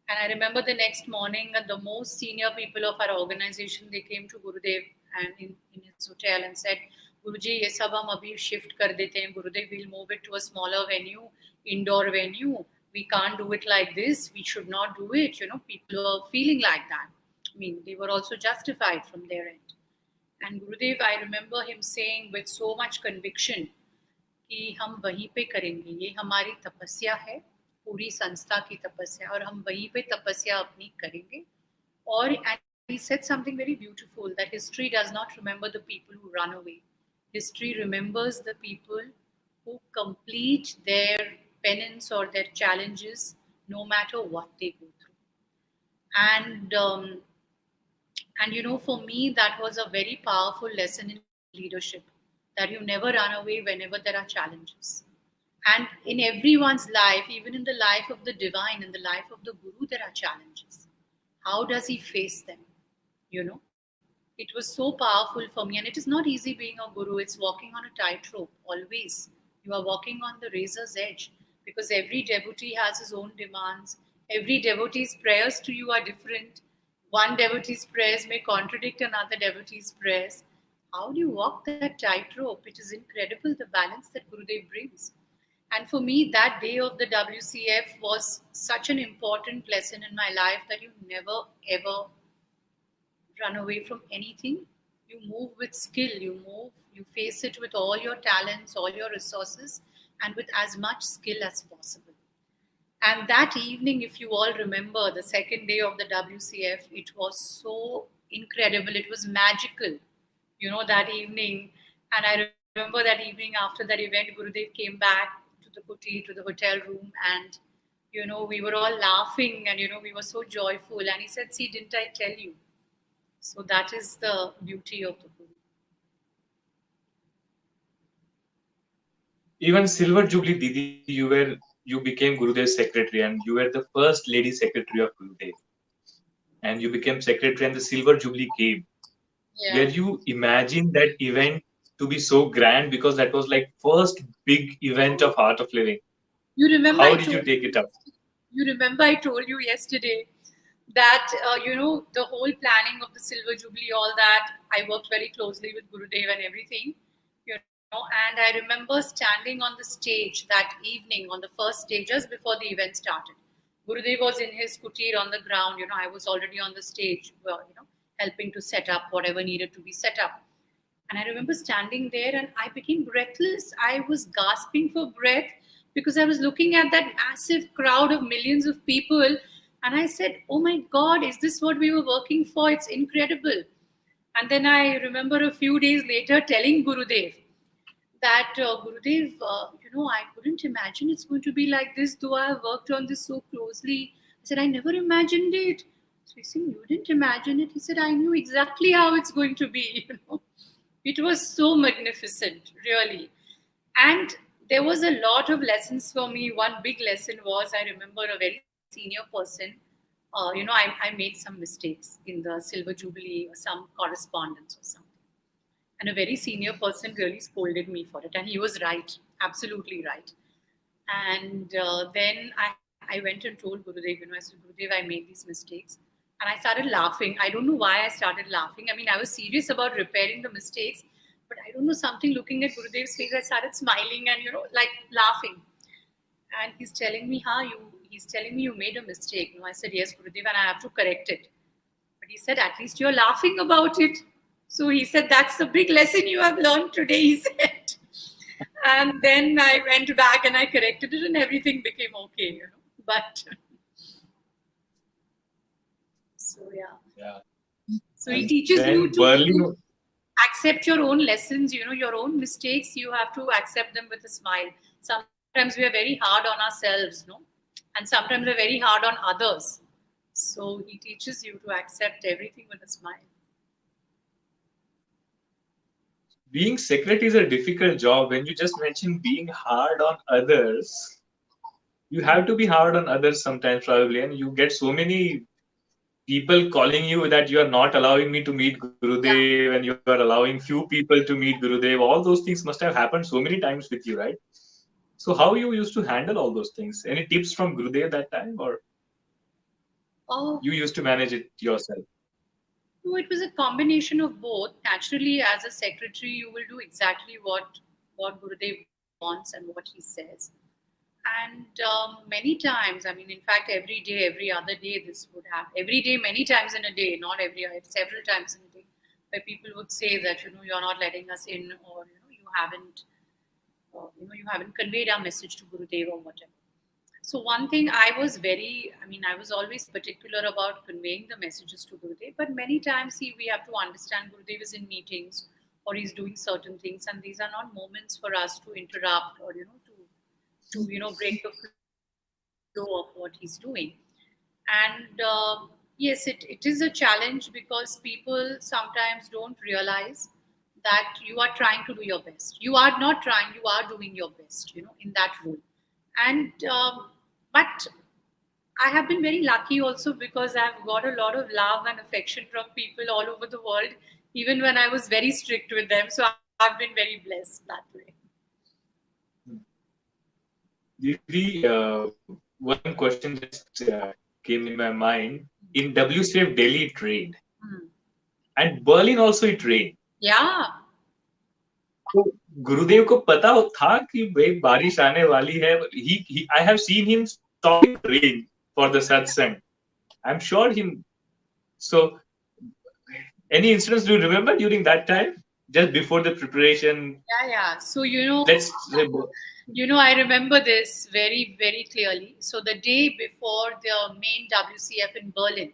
And I remember the next morning, the most senior people of our organization, they came to Gurudev and in his hotel and said, Guruji, ye sab hum abhi shift kar dete hain. Gurudev, we'll move it to a smaller venue, indoor venue. We can't do it like this. We should not do it. People were feeling like that. I mean, they were also justified from their end. And Gurudev, I remember him saying with so much conviction कि हम वहीं पे करेंगे, ये हमारी तपस्या है, पूरी संस्था की तपस्या, और हम वहीं पे तपस्या अपनी करेंगे. और and he said something very beautiful, that history does not remember the people who run away. History remembers the people who complete their penance or their challenges no matter what they go through. And for me, that was a very powerful lesson in leadership, that you never run away whenever there are challenges. And in everyone's life, even in the life of the divine, in the life of the Guru, there are challenges. How does he face them? It was so powerful for me. And it is not easy being a Guru, it's walking on a tightrope always. You are walking on the razor's edge, because every devotee has his own demands. Every devotee's prayers to you are different. One devotee's prayers may contradict another devotee's prayers. How do you walk that tightrope? It is incredible, the balance that Gurudev brings. And for me, that day of the WCF was such an important lesson in my life, that you never ever run away from anything. You move with skill, you face it with all your talents, all your resources, and with as much skill as possible. And that evening, if you all remember, the second day of the WCF, it was so incredible. It was magical, that evening. And I remember that evening after that event, Gurudev came back to the kuti, to the hotel room, and, we were all laughing, and, we were so joyful. And he said, see, didn't I tell you? So that is the beauty of the Guru. Even Silver Jubilee, Didi, you became Gurudev's secretary, and you were the first lady secretary of Gurudev. And you became secretary, and the Silver Jubilee came. Yeah. Where you imagine that event to be so grand, because that was like first big event of Art of Living. You remember? How did you take it up? You remember I told you yesterday that the whole planning of the Silver Jubilee, all that, I worked very closely with Gurudev and everything. And I remember standing on the stage that evening, on the first day, just before the event started. Gurudev was in his kutir on the ground. I was already on the stage, helping to set up whatever needed to be set up. And I remember standing there, and I became breathless. I was gasping for breath, because I was looking at that massive crowd of millions of people. And I said, oh my God, is this what we were working for? It's incredible. And then I remember a few days later telling Gurudev that, Gurudev, I couldn't imagine it's going to be like this, though I have worked on this so closely. I said, I never imagined it. So he said, you didn't imagine it? He said, I knew exactly how it's going to be. It was so magnificent, really. And there was a lot of lessons for me. One big lesson was, I remember a very senior person, I made some mistakes in the Silver Jubilee, or some correspondence or something. And a very senior person really scolded me for it. And he was right, absolutely right. And then I went and told Gurudev, I said, Gurudev, I made these mistakes. And I started laughing. I don't know why I started laughing. I mean, I was serious about repairing the mistakes, but I don't know, something looking at Gurudev's face, I started smiling and, like laughing. And he's telling me, he's telling me you made a mistake. No, I said, yes, Gurudev, and I have to correct it. But he said, at least you're laughing about it. So he said, that's the big lesson you have learned today, he said. And then I went back and I corrected it and everything became okay. But so Yeah. So he teaches you to Berlin, accept your own lessons, your own mistakes. You have to accept them with a smile. Sometimes we are very hard on ourselves, no? And sometimes we're very hard on others. So he teaches you to accept everything with a smile. being secretary is a difficult job. When you just mentioned being hard on others, you have to be hard on others sometimes, probably, and you get so many people calling you that you are not allowing me to meet Gurudev and you are allowing few people to meet Gurudev. All those things must have happened so many times with you, right? So how you used to handle all those things? Any tips from Gurudev that time, or you used to manage it yourself? No, it was a combination of both. Naturally, as a secretary, you will do exactly what Gurudev wants and what he says. And many times, I mean, in fact, every day, every other day, this would happen. Every day, many times in a day, not every hour, several times in a day, where people would say that, you're not letting us in, or, you haven't conveyed our message to Gurudev or whatever. So one thing I was always particular about conveying the messages to Gurudev, but many times, we have to understand Gurudev is in meetings or he's doing certain things, and these are not moments for us to interrupt or, to break the flow of what he's doing. And yes, it is a challenge because people sometimes don't realize that you are trying to do your best. You are not trying, you are doing your best, in that role. And but I have been very lucky also because I've got a lot of love and affection from people all over the world, even when I was very strict with them. So I've been very blessed that way. Didi, one question just came in my mind. In WCF Delhi it rained, and Berlin also it rained. Yeah. तो गुरुदेव को पता था कि भाई बारिश आने वाली है. I have seen him stopping rain for the satsang. I'm sure him. So, any incidents do you remember during that time, just before the preparation? Yeah. So let's. I remember this very, very clearly. So the day before the main WCF in Berlin,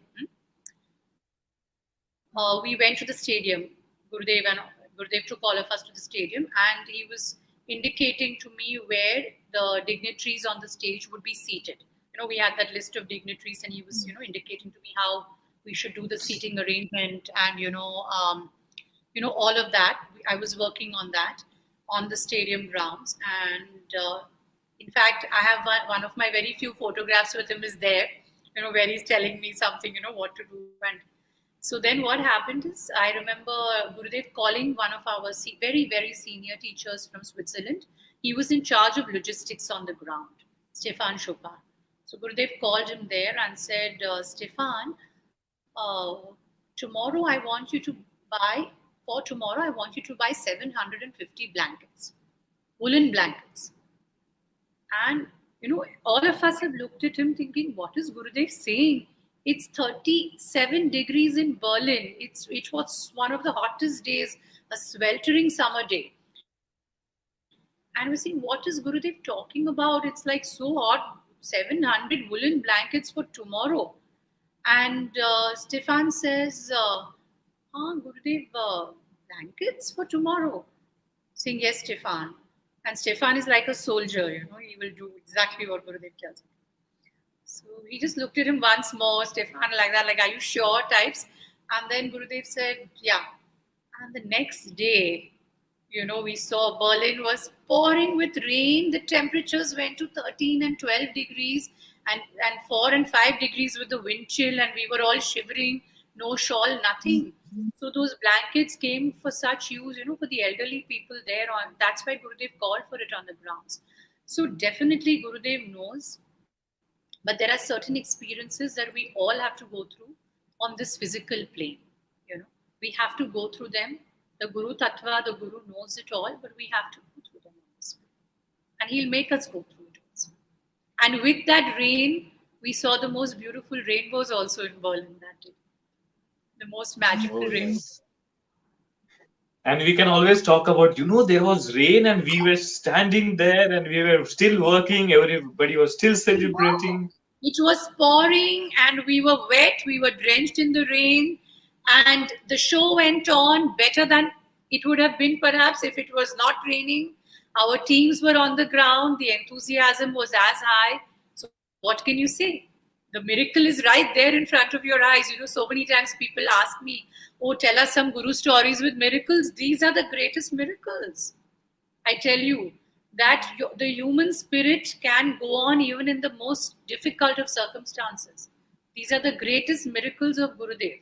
we went to the stadium. Gurudev took all of us to the stadium, and he was indicating to me where the dignitaries on the stage would be seated. We had that list of dignitaries, and he was, indicating to me how we should do the seating arrangement, and all of that. I was working on that on the stadium grounds, and in fact, I have one of my very few photographs with him is there. Where he's telling me something, what to do. And so then what happened is, I remember Gurudev calling one of our very, very senior teachers from Switzerland. He was in charge of logistics on the ground, Stefan Chopin. So Gurudev called him there and said, Stefan, tomorrow I want you to buy 750 blankets, woolen blankets. And, all of us have looked at him thinking, what is Gurudev saying? It's 37 degrees in Berlin. It was one of the hottest days, a sweltering summer day. And we're saying, what is Gurudev talking about? It's like so hot, 700 woolen blankets for tomorrow. And Stefan says, Gurudev, blankets for tomorrow? Saying, yes, Stefan. And Stefan is like a soldier, he will do exactly what Gurudev tells him. So he just looked at him once more, Stefan, like that, like, are you sure types? And then Gurudev said, yeah. And the next day, we saw Berlin was pouring with rain. The temperatures went to 13 and 12 degrees and 4 and 5 degrees with the wind chill, and we were all shivering, no shawl, nothing. So those blankets came for such use, for the elderly people there. That's why Gurudev called for it on the grounds. So definitely Gurudev knows, but there are certain experiences that we all have to go through. on this physical plane. We have to go through them. The Guru Tattva, the Guru knows it all, but we have to go through them on this plane. And he'll make us go through it also. And with that rain, we saw the most beautiful rainbows also in Berlin that day. The most magical rainbows. And we can always talk about, there was rain and we were standing there and we were still working. Everybody was still celebrating. It was pouring and we were wet. We were drenched in the rain. And the show went on better than it would have been perhaps if it was not raining. Our teams were on the ground. The enthusiasm was as high. So what can you say? The miracle is right there in front of your eyes. So many times people ask me, oh, tell us some Guru stories with miracles. These are the greatest miracles. I tell you that the human spirit can go on even in the most difficult of circumstances. These are the greatest miracles of Gurudev.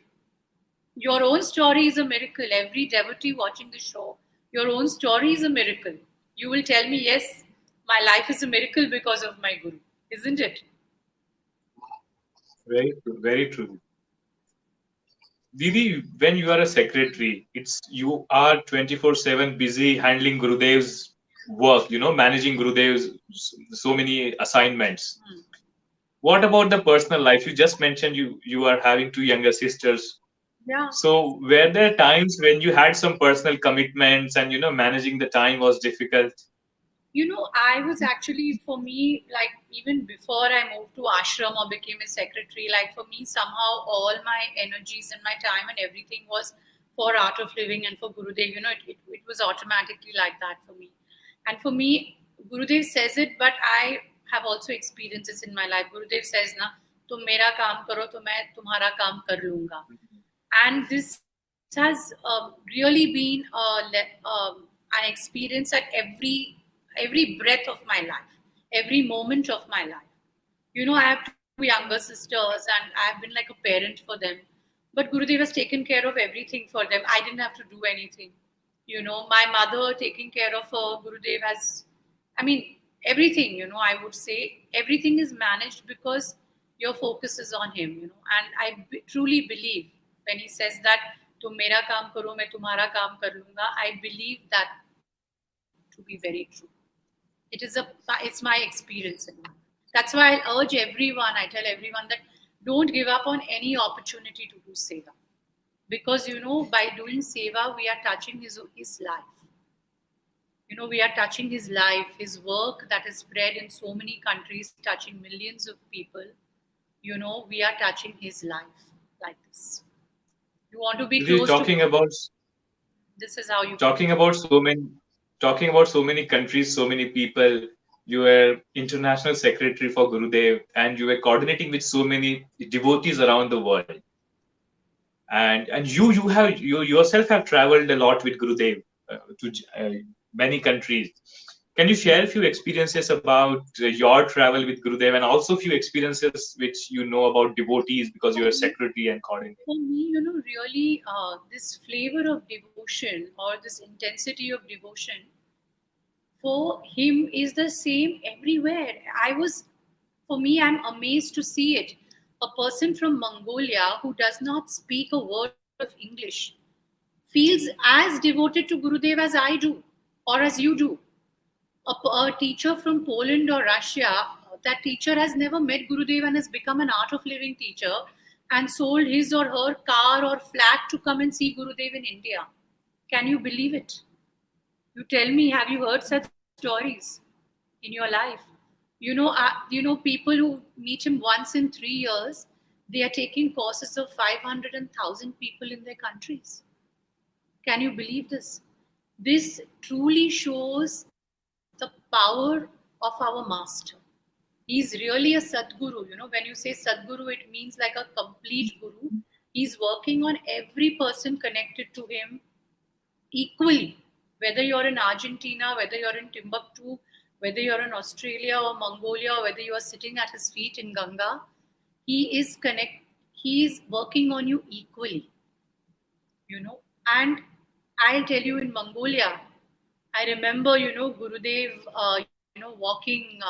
Your own story is a miracle. Every devotee watching the show, your own story is a miracle. You will tell me, yes, my life is a miracle because of my Guru, isn't it? Very true, very true. Didi, when you are a secretary, you are 24/7 busy handling Gurudev's work, managing Gurudev's so many assignments. What about the personal life? You just mentioned you are having 2 younger sisters. Yeah. So were there times when you had some personal commitments and managing the time was difficult? I was actually, for me, like even before I moved to ashram or became a secretary, like for me, somehow all my energies and my time and everything was for art of living and for Gurudev. It was automatically like that for me. And for me, Gurudev says it, but I have also experienced this in my life. Gurudev says, na, tum mera kaam karo, to main tumhara kaam kar lunga. And this has really been an experience at every breath of my life, every moment of my life. I have 2 younger sisters and I have been like a parent for them. But Gurudev has taken care of everything for them. I didn't have to do anything. My mother taking care of her, Gurudev has, everything, I would say everything is managed because your focus is on him, and I truly believe when he says that, tum mera kaam karo, main tumhara kaam kar lunga, I believe that to be very true. It's my experience in life. That's why I urge everyone, I tell everyone that don't give up on any opportunity to do seva. Because, by doing seva, we are touching his life. We are touching his life, his work that is spread in so many countries, touching millions of people. We are touching his life like this. You want to be close talking to about this is how you talking about so many countries, so many people. You were international secretary for Gurudev and you were coordinating with so many devotees around the world. And you yourself have traveled a lot with Gurudev to many countries. Can you share a few experiences about your travel with Gurudev and also a few experiences which about devotees because you're a secretary and coordinator? For me, really this flavor of devotion or this intensity of devotion for him is the same everywhere. I'm amazed to see it. A person from Mongolia who does not speak a word of English feels as devoted to Gurudev as I do or as you do. A teacher from Poland or Russia, that teacher has never met Gurudev and has become an art of living teacher and sold his or her car or flat to come and see Gurudev in India. Can you believe it? You tell me, have you heard such stories in your life? People who meet him once in 3 years, they are taking courses of 500 and 1,000 people in their countries. Can you believe this? This truly shows the power of our master. He's really a Sadguru. When you say Sadguru, it means like a complete guru. He's working on every person connected to him equally. Whether you're in Argentina, whether you're in Timbuktu, whether you're in Australia or Mongolia, or whether you are sitting at his feet in Ganga, he is working on you equally. And I'll tell you, in Mongolia, I remember, Gurudev, walking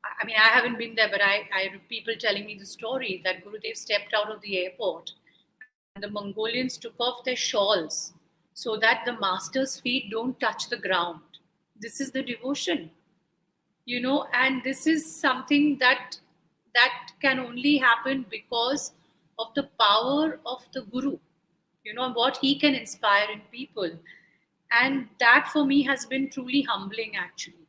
I mean, I haven't been there, but I people telling me the story that Gurudev stepped out of the airport and the Mongolians took off their shawls so that the master's feet don't touch the ground. This is the devotion, and this is something that can only happen because of the power of the Guru, what he can inspire in people. And that for me has been truly humbling, actually,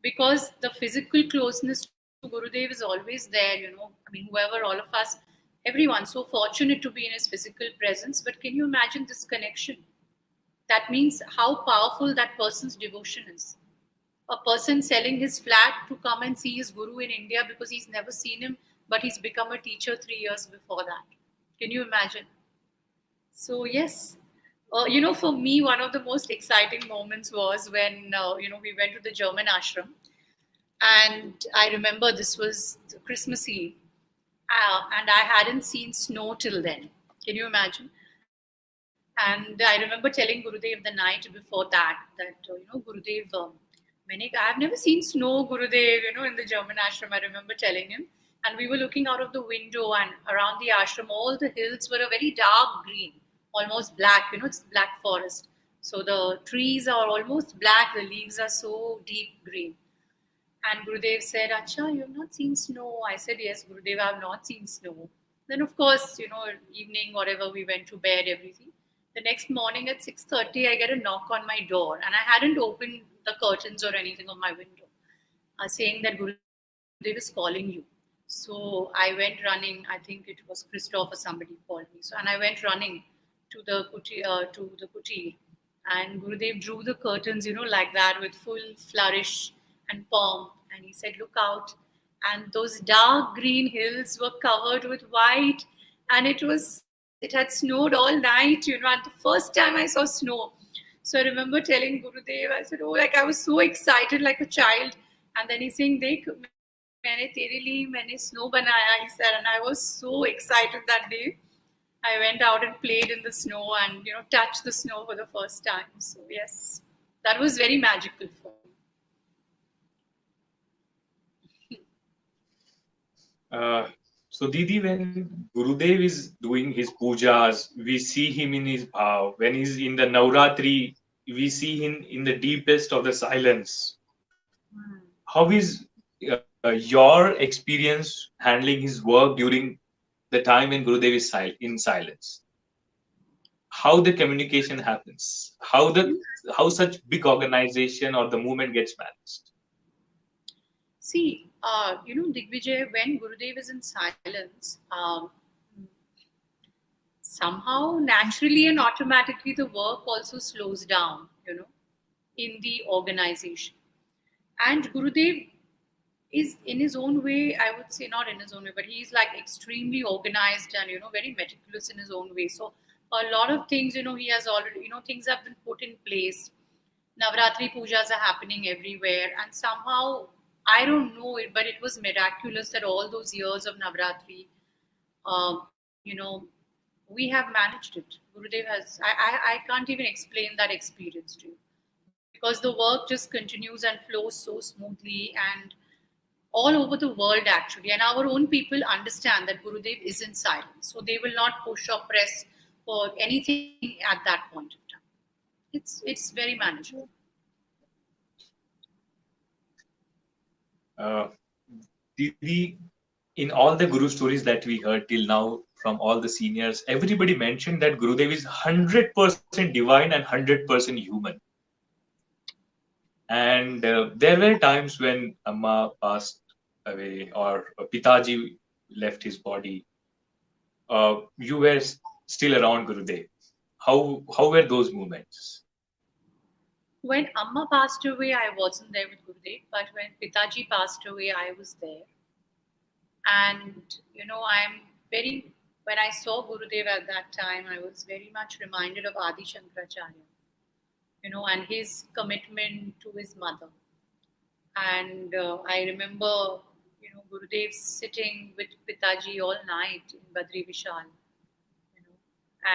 because the physical closeness to Gurudev is always there. I mean, whoever, all of us, everyone, so fortunate to be in his physical presence. But can you imagine this connection? That means how powerful that person's devotion is. A person selling his flat to come and see his guru in India because he's never seen him, but he's become a teacher 3 years before that. Can you imagine? So, yes. For me, one of the most exciting moments was when, we went to the German ashram. And I remember this was Christmas Eve. And I hadn't seen snow till then. Can you imagine? And I remember telling Gurudev the night before that Gurudev, I've never seen snow, Gurudev, in the German ashram. I remember telling him. And we were looking out of the window, and around the ashram, all the hills were a very dark green, almost black, it's black forest. So the trees are almost black, the leaves are so deep green. And Gurudev said, Acha, you have not seen snow. I said, yes, Gurudev, I have not seen snow. Then, of course, evening, whatever, we went to bed, everything. The next morning at 6:30, I get a knock on my door, and I hadn't opened the curtains or anything of my window, saying that Gurudev is calling you. So I went running. I think it was Christoph or somebody called me. And I went running to the kuti, and Gurudev drew the curtains, like that with full flourish and pomp. And he said, "Look out!" And those dark green hills were covered with white, and it had snowed all night, and the first time I saw snow. So I remember telling Gurudev, I said, oh, like I was so excited like a child. And then he's saying, Dekh, मैंने तेरे लिए मैंने snow बनाया, he said, and I was so excited that day. I went out and played in the snow and touched the snow for the first time. So yes, that was very magical for me. So Didi, when Gurudev is doing his pujas, we see him in his bhav. When he's in the Navratri, we see him in the deepest of the silence. How is your experience handling his work during the time when Gurudev is in silence? How the communication happens? How such big organization or the movement gets managed? See, Digvijay, when Gurudev is in silence, somehow naturally and automatically the work also slows down, in the organization. And Gurudev is in his own way, I would say not in his own way, but he's like extremely organized and, very meticulous in his own way. So a lot of things, he has already, things have been put in place. Navratri pujas are happening everywhere. And somehow, I don't know it, but it was miraculous that all those years of Navratri, we have managed it. Gurudev has, I can't even explain that experience to you, because the work just continues and flows so smoothly and all over the world actually. And our own people understand that Gurudev is in silence. So they will not push or press for anything at that point of time. It's very manageable. Didi, in all the Guru stories that we heard till now from all the seniors, everybody mentioned that Gurudev is 100% divine and 100% human. And there were times when Amma passed away or Pitaji left his body. You were still around Gurudev. How were those moments? When Amma passed away, I wasn't there with Gurudev, but when Pitaji passed away, I was there. And when I saw Gurudev at that time, I was very much reminded of Adi Shankaracharya, and his commitment to his mother. And I remember, Gurudev sitting with Pitaji all night in Badri Vishal,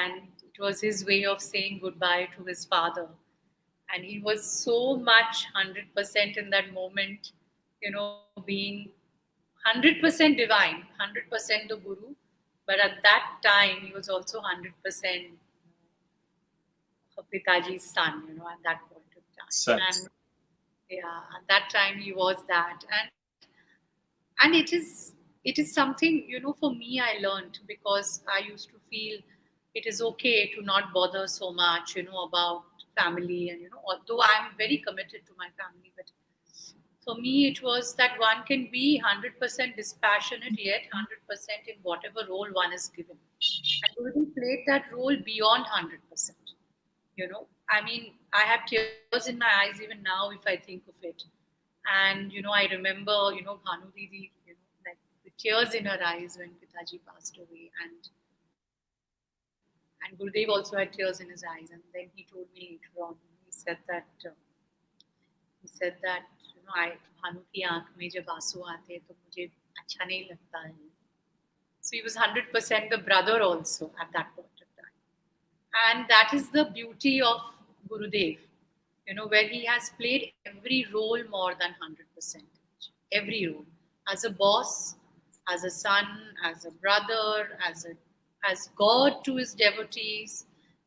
and it was his way of saying goodbye to his father. And he was so much 100% in that moment. being 100% divine, 100% the Guru, but at that time he was also 100% Pitaji's son, at that point of time. Such. And yeah, at that time he was that. And it is something, for me I learned, because I used to feel it is okay to not bother so much, about family. And, although I'm very committed to my family, but for me, it was that one can be 100% dispassionate, yet 100% in whatever role one is given. And Gurudev played that role beyond 100%. I mean, I have tears in my eyes even now if I think of it. And, I remember, Bhanu Didi, like the tears in her eyes when Pitaji passed away. And Gurudev also had tears in his eyes. And then he told me later on, he said that I Bhanu की आंख में जब आंसू आते हैं तो मुझे अच्छा नहीं लगता है. So he was 100% the brother also at that point of time. And that is the beauty of Gurudev, where he has played every role more than 100%. Every role. As a boss, as a son, as a brother, as God to his devotees,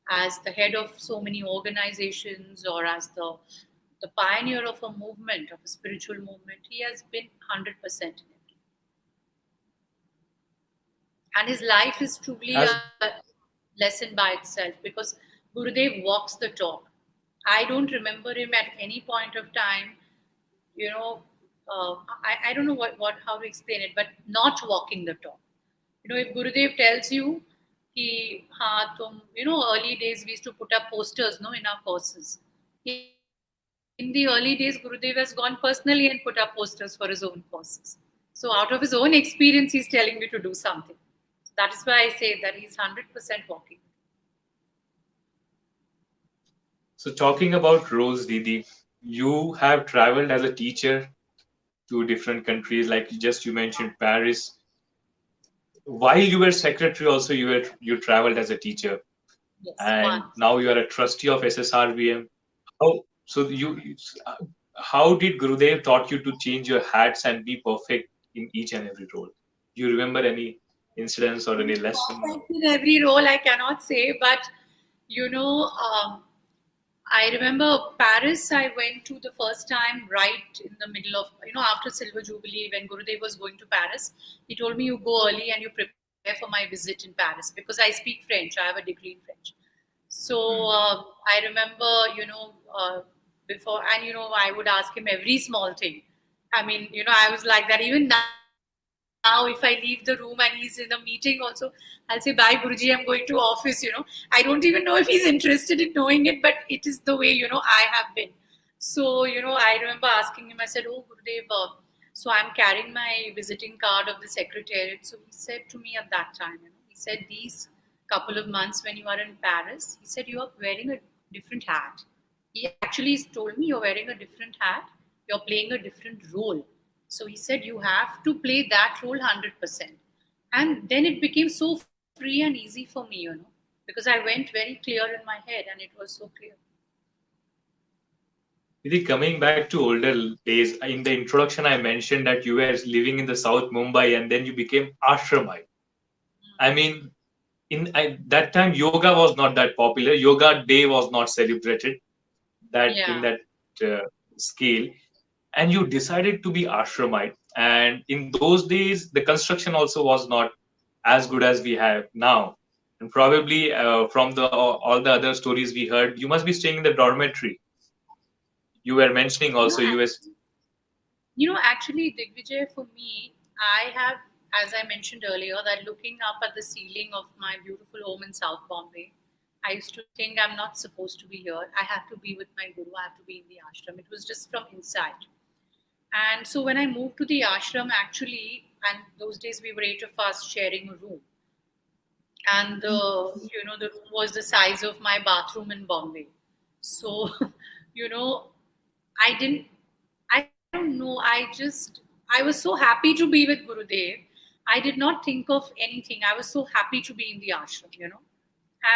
as the head of so many organizations, or as the pioneer of a movement, of a spiritual movement. He has been 100% in it. And his life is truly As a lesson by itself, because Gurudev walks the talk. I don't remember him at any point of time, I don't know how to explain it, but not walking the talk. If Gurudev tells you, early days we used to put up posters, in our courses. In the early days, Gurudev has gone personally and put up posters for his own courses. So out of his own experience, he's telling me to do something. That is why I say that he's 100% walking. So talking about roles, Didi, you have traveled as a teacher to different countries, like you mentioned Paris. While you were secretary, also you traveled as a teacher, Yes, and once. now you are a trustee of SSRVM. How did Gurudev taught you to change your hats and be perfect in each and every role? Do you remember any incidents or any lesson? Perfect in every role, I cannot say, but I remember Paris. I went to the first time right in the middle of, after Silver Jubilee, when Gurudev was going to Paris. He told me, you go early and you prepare for my visit in Paris, because I speak French. I have a degree in French. So I remember, before, and I would ask him every small thing. I mean, I was like that. Even now, if I leave the room and he's in a meeting also, I'll say, bye Guruji, I'm going to office. I don't even know if he's interested in knowing it, but it is the way, I have been. So, I remember asking him, I said, oh Gurudev, so I'm carrying my visiting card of the secretariat. So he said to me at that time, he said, these couple of months when you are in Paris, he said, you are wearing a different hat. He actually told me, you're wearing a different hat, you're playing a different role. So he said, you have to play that role 100%. And then it became so free and easy for me, because I went very clear in my head and it was so clear. Didi, coming back to older days, in the introduction, I mentioned that you were living in the South Mumbai and then you became ashramite. I mean, that time, yoga was not that popular. Yoga Day was not celebrated in that scale. And you decided to be ashramite. And in those days, the construction also was not as good as we have now. And probably from all the other stories we heard, you must be staying in the dormitory. You were mentioning also Actually, Digvijay, for me, I have, as I mentioned earlier, that looking up at the ceiling of my beautiful home in South Bombay, I used to think I'm not supposed to be here. I have to be with my guru. I have to be in the ashram. It was just from inside. And so when I moved to the ashram, actually, and those days we were 8 of us sharing a room. And the room was the size of my bathroom in Bombay. So, I don't know, I was so happy to be with Gurudev. I did not think of anything. I was so happy to be in the ashram,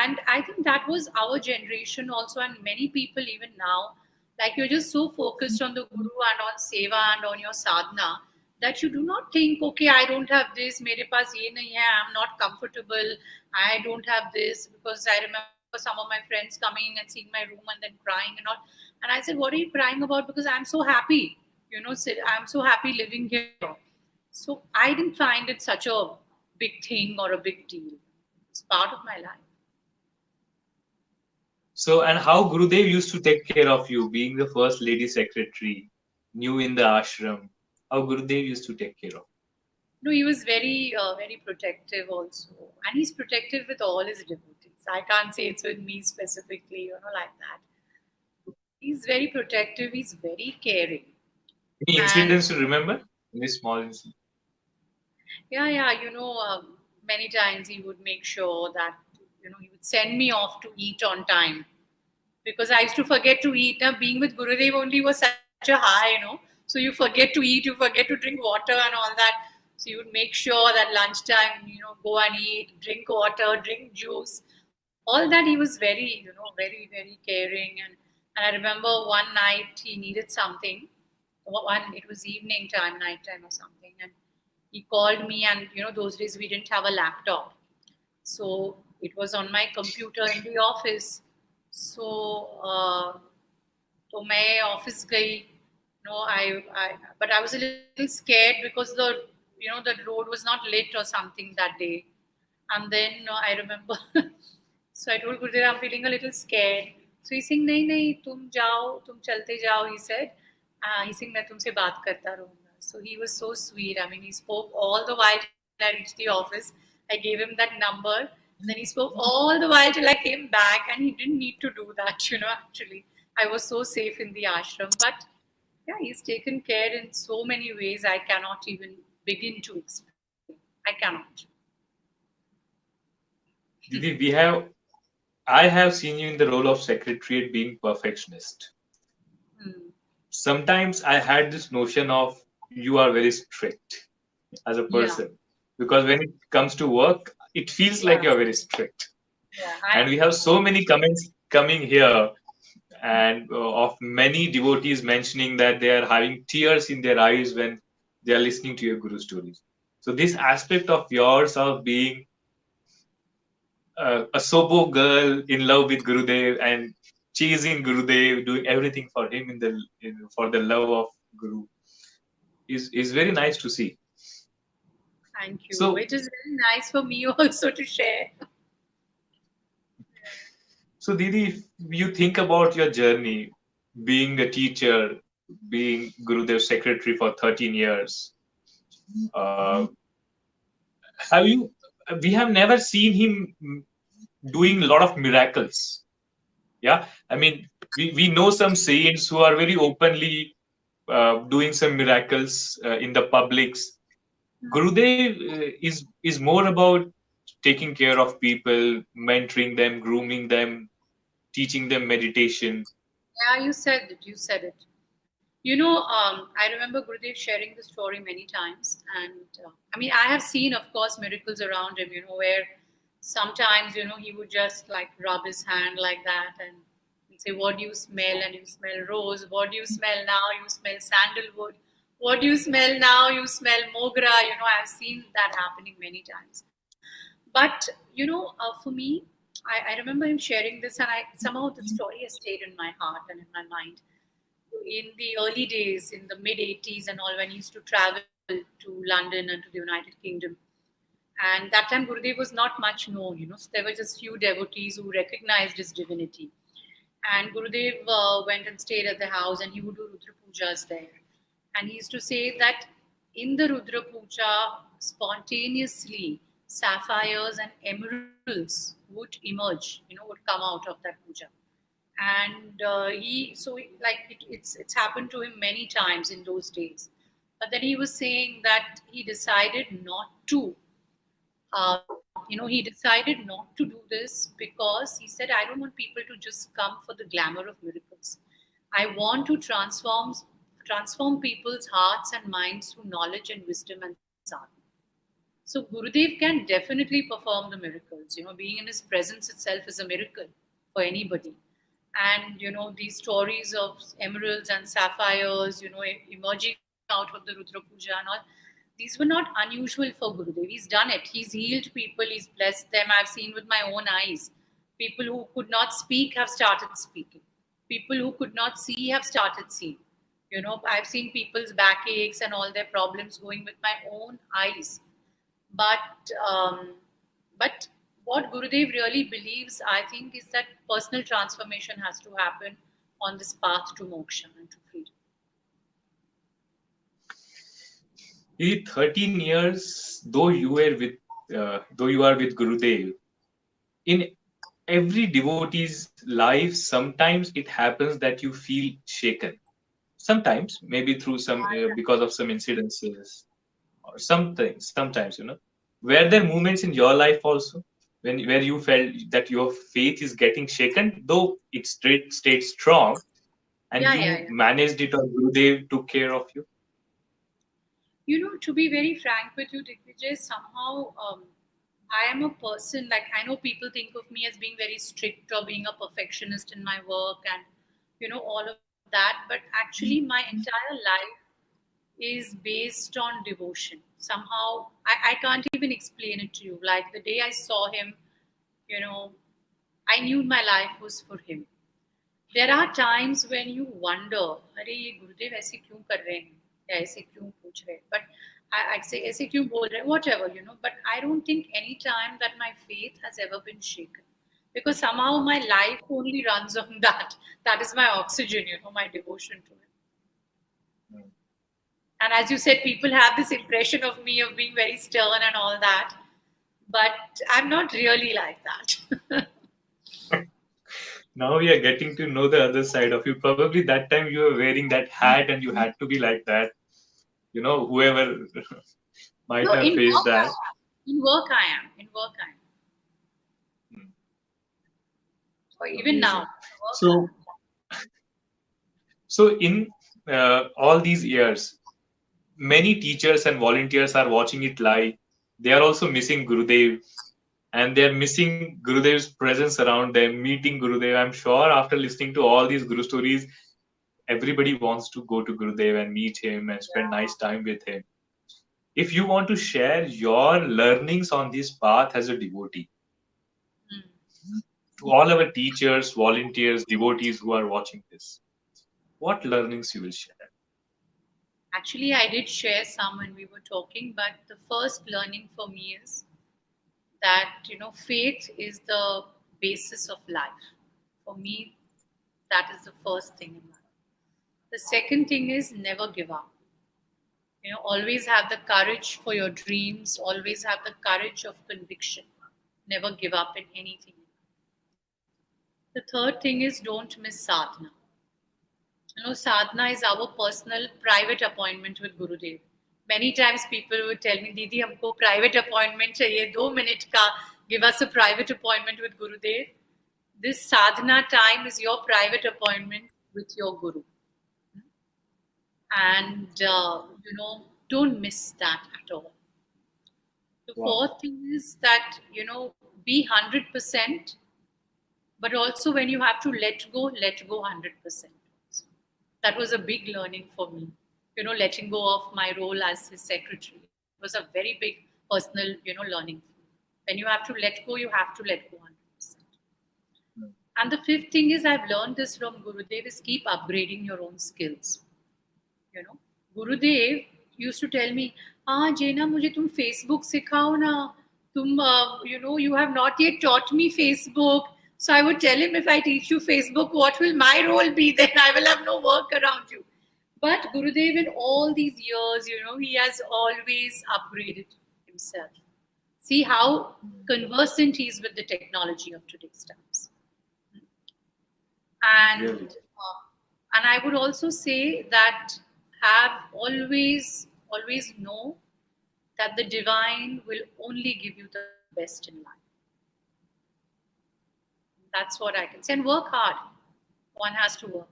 And I think that was our generation also, and many people even now, Like you're just so focused on the guru and on seva and on your sadhana that you do not think, okay, I don't have this, mere paas ye nahi hai, I'm not comfortable, I don't have this, because I remember some of my friends coming and seeing my room and then crying and all. And I said, what are you crying about? Because I'm so happy, I'm so happy living here. So I didn't find it such a big thing or a big deal. It's part of my life. So, and how Gurudev used to take care of you, being the first lady secretary, new in the ashram? How Gurudev used to take care of No, he was very protective also, and he's protective with all his devotees. I can't say it's with me specifically, like that. He's very protective. He's very caring, any and incidents to remember? Any small incident? yeah. Many times he would make sure that he would send me off to eat on time because I used to forget to eat. Now, being with Gurudev only was such a high. So you forget to eat, you forget to drink water and all that. So you would make sure that lunchtime, go and eat, drink water, drink juice. All that he was very, very caring. And I remember one night he needed something. It was evening time, night time or something. And he called me, and those days we didn't have a laptop. So it was on my computer in the office. So तो मैं office गई but I was a little scared because the road was not lit or something that day. And then I remember so I told Gurudev I'm feeling a little scared. So he's saying नहीं नहीं तुम जाओ तुम चलते जाओ, he said. He's saying मैं तुमसे बात करता रहूँगा. So he was so sweet. I mean, he spoke all the while till I reached the office. I gave him that number. Then he spoke all the while till I came back, and he didn't need to do that, actually. I was so safe in the ashram. But yeah, he's taken care in so many ways I cannot even begin to explain. I cannot. Didi, I have seen you in the role of secretariat being perfectionist. Sometimes I had this notion of you are very strict as a person, because when it comes to work, it feels like you're very strict. And we have so many comments coming here, and of many devotees mentioning that they are having tears in their eyes when they are listening to your Guru stories. So this aspect of yours of being a sobo girl in love with Gurudev and chasing Gurudev, doing everything for him for the love of Guru is very nice to see. Thank you. So, it is very nice for me also to share. So, Didi, if you think about your journey, being a teacher, being Gurudev's secretary for 13 years, we have never seen him doing a lot of miracles. Yeah, I mean, we know some saints who are very openly doing some miracles in the publics. Gurudev is more about taking care of people, mentoring them, grooming them, teaching them meditation. Yeah, you said it. I remember Gurudev sharing the story many times. And I mean, I have seen, of course, miracles around him, where sometimes, he would just like rub his hand like that and he'd say, what do you smell? And you smell rose. What do you smell now? You smell sandalwood. What do you smell now? You smell mogra. I've seen that happening many times. But, for me, I remember him sharing this, and somehow the story has stayed in my heart and in my mind. In the early days, in the mid 80s and all, when he used to travel to London and to the United Kingdom. And that time Gurudev was not much known, so there were just few devotees who recognized his divinity. And Gurudev went and stayed at the house, and he would do Rudra Pujas there. And he used to say that in the Rudra Puja, spontaneously, sapphires and emeralds would emerge, would come out of that puja. And it's happened to him many times in those days. But then he was saying that he decided not to. He decided not to do this because he said, I don't want people to just come for the glamour of miracles. I want to transform people's hearts and minds through knowledge and wisdom and sadhana. So Gurudev can definitely perform the miracles. Being in his presence itself is a miracle for anybody. And these stories of emeralds and sapphires, emerging out of the Rudra Puja and all, these were not unusual for Gurudev. He's done it. He's healed people. He's blessed them. I've seen with my own eyes. People who could not speak have started speaking. People who could not see have started seeing. I've seen people's backaches and all their problems going with my own eyes. But but what Gurudev really believes, I think, is that personal transformation has to happen on this path to moksha and to freedom. 13 years, though you are with Gurudev, in every devotee's life, sometimes it happens that you feel shaken. Sometimes, maybe through some because of some incidences or something. Sometimes, were there moments in your life also where you felt that your faith is getting shaken, though it stayed strong, and you managed it, or Gurudev took care of you? To be very frank with you, Digvijay, somehow I am a person, like, I know people think of me as being very strict or being a perfectionist in my work and, all of that. But actually, my entire life is based on devotion. Somehow, I can't even explain it to you. Like the day I saw him, I knew my life was for him. There are times when you wonder, अरे ये गुरुदेव ऐसे क्यों कर रहे हैं या ऐसे क्यों पूछ रहे हैं, but I'd say ऐसे क्यों बोल रहे हैं, whatever, but I don't think any time that my faith has ever been shaken, because somehow my life only runs on that is my oxygen, my devotion to it. And as you said, people have this impression of me of being very stern and all that, but I'm not really like that. Now we are getting to know the other side of you. Probably that time you were wearing that hat and you had to be like that. Whoever might have faced that. In work I am. Or even now. So in all these years, many teachers and volunteers are watching it live. They are also missing Gurudev, and they're missing Gurudev's presence around them, meeting Gurudev. I'm sure after listening to all these Guru stories, everybody wants to go to Gurudev and meet him and spend nice time with him. If you want to share your learnings on this path as a devotee, to all our teachers, volunteers, devotees who are watching this, what learnings you will share? Actually, I did share some when we were talking, but the first learning for me is that, faith is the basis of life. For me, that is the first thing in life. The second thing is never give up. Always have the courage for your dreams, always have the courage of conviction. Never give up in anything. The third thing is don't miss sadhana. Sadhana is our personal private appointment with Gurudev. Many times people would tell me, Didi, humko private appointment chahiye, 2 minute ka, give us a private appointment with Gurudev. This sadhana time is your private appointment with your Guru. And, don't miss that at all. The fourth thing is that, be 100%, but also when you have to let go 100%. That was a big learning for me. Letting go of my role as his secretary. It was a very big personal, learning. When you have to let go, you have to let go 100%. And the fifth thing is, I've learned this from Gurudev, is keep upgrading your own skills. Gurudev used to tell me, Jaina, mujhe tum Facebook sikhao na. You have not yet taught me Facebook. So I would tell him, if I teach you Facebook, what will my role be then? I will have no work around you. But Gurudev, in all these years, he has always upgraded himself. See how conversant he is with the technology of today's times. And I would also say that have always know that the divine will only give you the best in life. That's what I can say. And work hard. One has to work hard.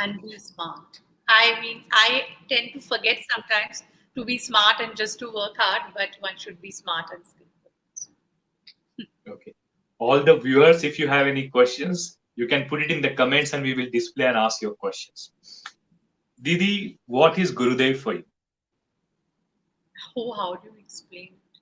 And be smart. I tend to forget sometimes to be smart and just to work hard, but one should be smart and skillful. Okay. all the viewers, if you have any questions, you can put it in the comments and we will display and ask your questions. Didi, what is Gurudev for you? Oh, how do you explain it?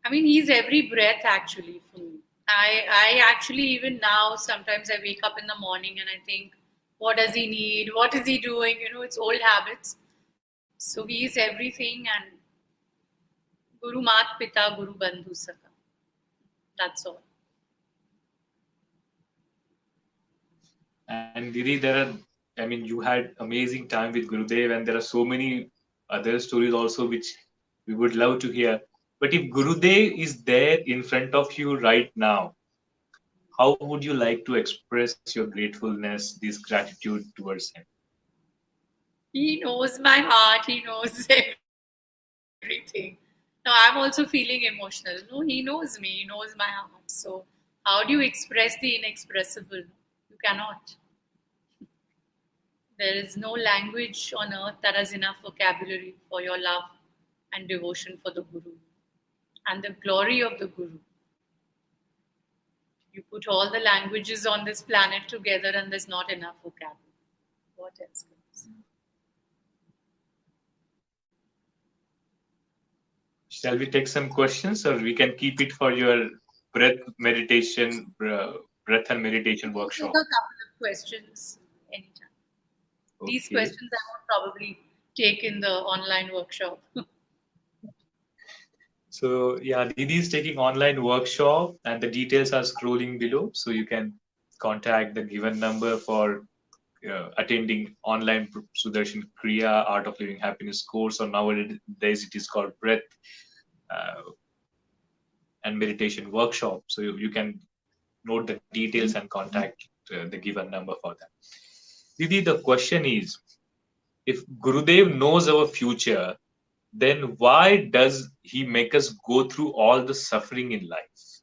I mean, he's every breath actually for me. I actually, even now, sometimes I wake up in the morning and I think, what does he need? What is he doing? It's old habits. So he is everything, and Guru Mat Pita, Guru Bandhu Saka. That's all. And Didi, you had amazing time with Gurudev, and there are so many other stories also which we would love to hear. But if Gurudev is there in front of you right now, how would you like to express your gratefulness, this gratitude towards him? He knows my heart. He knows everything. Now I'm also feeling emotional. No, he knows me. He knows my heart. So how do you express the inexpressible? You cannot. There is no language on earth that has enough vocabulary for your love and devotion for the Guru and the glory of the Guru. You put all the languages on this planet together and there's not enough vocabulary. What else comes? Shall we take some questions, or we can keep it for your breath and meditation workshop? Take a couple of questions anytime. Okay. These questions I won't probably take in the online workshop. So yeah, Didi is taking online workshop, and the details are scrolling below. So you can contact the given number for attending online Sudarshan Kriya Art of Living Happiness course, or nowadays it is called Breath and Meditation Workshop. So you can note the details and contact the given number for that. Didi, the question is, if Gurudev knows our future, then why does he make us go through all the suffering in life?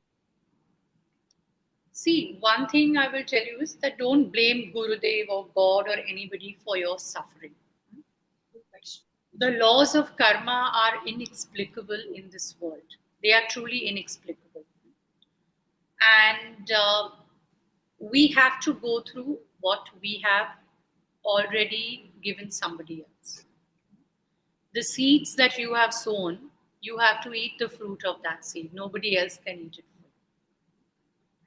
See, one thing I will tell you is that don't blame Gurudev or God or anybody for your suffering. The laws of karma are inexplicable in this world. They are truly inexplicable. And we have to go through what we have already given somebody else. The seeds that you have sown, you have to eat the fruit of that seed. Nobody else can eat it for you.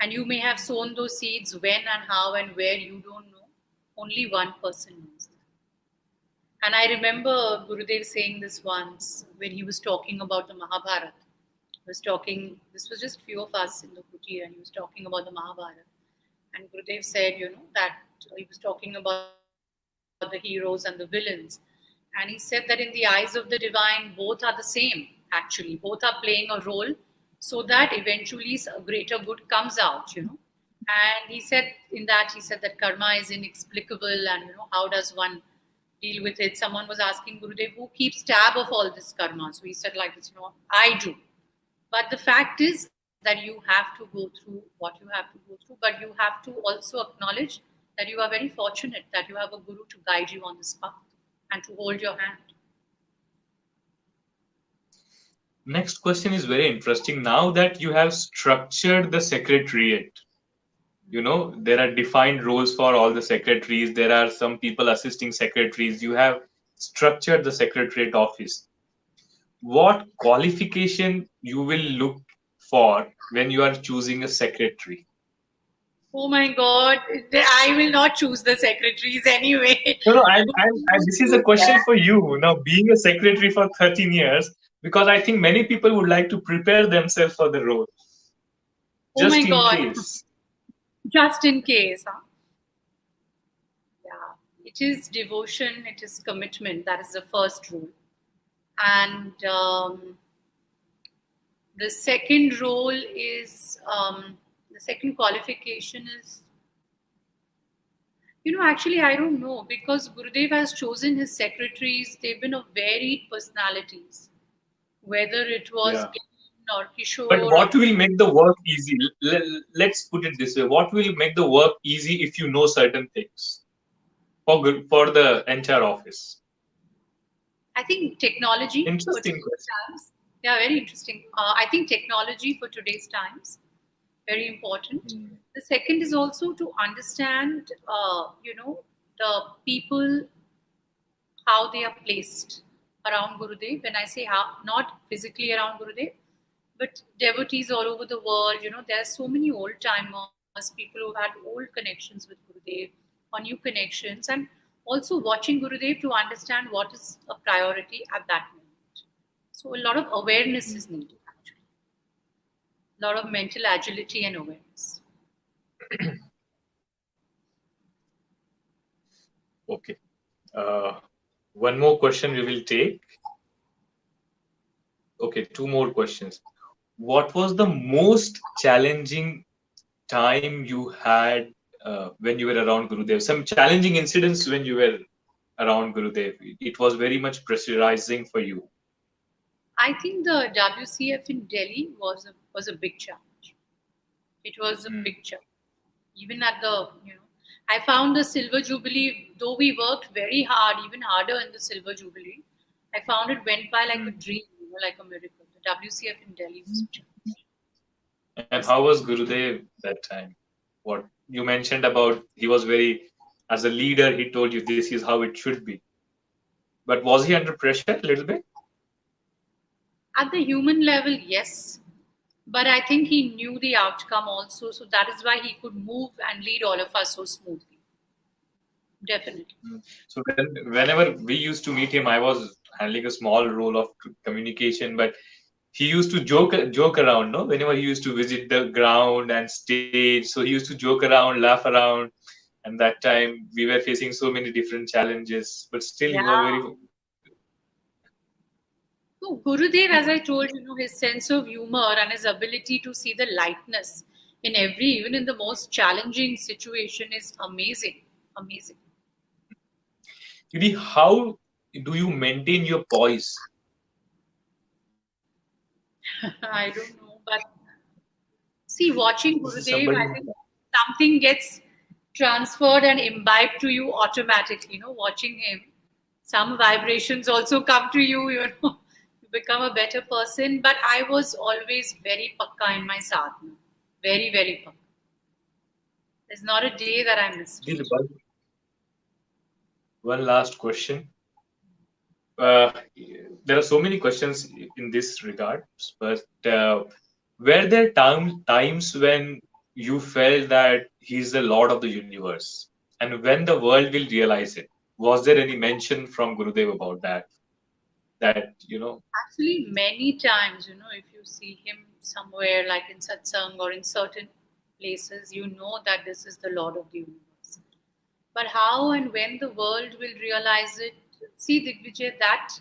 And you may have sown those seeds when and how and where you don't know. Only one person knows that. And I remember Gurudev saying this once when he was talking about the Mahabharata. This was just few of us in the kutir, and he was talking about the Mahabharata. And Gurudev said, that he was talking about the heroes and the villains. And he said that in the eyes of the divine, both are the same, actually. Both are playing a role so that eventually a greater good comes out, And he said that karma is inexplicable, and, how does one deal with it? Someone was asking Gurudev, who keeps tab of all this karma? So he said like this, I do. But the fact is that you have to go through what you have to go through, but you have to also acknowledge that you are very fortunate that you have a Guru to guide you on this path and to hold your hand. Next question is very interesting. Now that you have structured the secretariat, there are defined roles for all the secretaries. There are some people assisting secretaries. You have structured the secretariat office. What qualification you will look for when you are choosing a secretary? Oh my God, I will not choose the secretaries anyway. No, this is a question for you. Now, being a secretary for 13 years, because I think many people would like to prepare themselves for the role. Just in case. Just in case. Huh? Yeah, it is devotion, it is commitment. That is the first rule. And the second role is, the second qualification is, actually, I don't know, because Gurudev has chosen his secretaries. They've been of varied personalities, whether it was or Kishore. But what will make the work easy? Let's put it this way. What will make the work easy if you know certain things for the entire office? I think technology. Interesting question. Yeah, very interesting. I think technology for today's times. Very important. The second is also to understand, the people, how they are placed around Gurudev. When I say how, not physically around Gurudev, but devotees all over the world. There are so many old timers, people who had old connections with Gurudev or new connections, and also watching Gurudev to understand what is a priority at that moment. So a lot of awareness is needed, actually. A lot of mental agility and awareness. Okay. One more question we will take. Okay, two more questions. What was the most challenging time you had when you were around Gurudev? Some challenging incidents when you were around Gurudev. It was very much pressurizing for you. I think the WCF in Delhi was a big challenge. It was a big challenge. Even at I found the Silver Jubilee, though we worked very hard, even harder in the Silver Jubilee, I found it went by like a dream, like a miracle. The WCF in Delhi was a challenge. And how was Gurudev that time? What you mentioned about he was very, as a leader, he told you this is how it should be. But was he under pressure a little bit? At the human level, yes. But I think he knew the outcome also, so that is why he could move and lead all of us so smoothly. Definitely. So whenever we used to meet him, I was handling a small role of communication, but he used to joke around, no? Whenever he used to visit the ground and stage, so he used to joke around, laugh around. And that time we were facing so many different challenges, but still he was very. Yeah. So Gurudev, as I told you, his sense of humor and his ability to see the lightness in even in the most challenging situation is amazing. Amazing. Didi, how do you maintain your poise? I don't know, but see, watching This is Gurudev, somebody. I think something gets transferred and imbibed to you automatically. Watching him, some vibrations also come to you. You become a better person. But I was always very pakka in my sadhana, very very pakka. There's not a day that I missed Didi, it. one last question. There are so many questions in this regard, but were there times when you felt that he's the Lord of the universe, and when the world will realize it? Was there any mention from Gurudev about that? That Actually, many times, if you see him somewhere like in satsang or in certain places, you know that this is the Lord of the universe. But how and when the world will realize it, see, Digvijay, that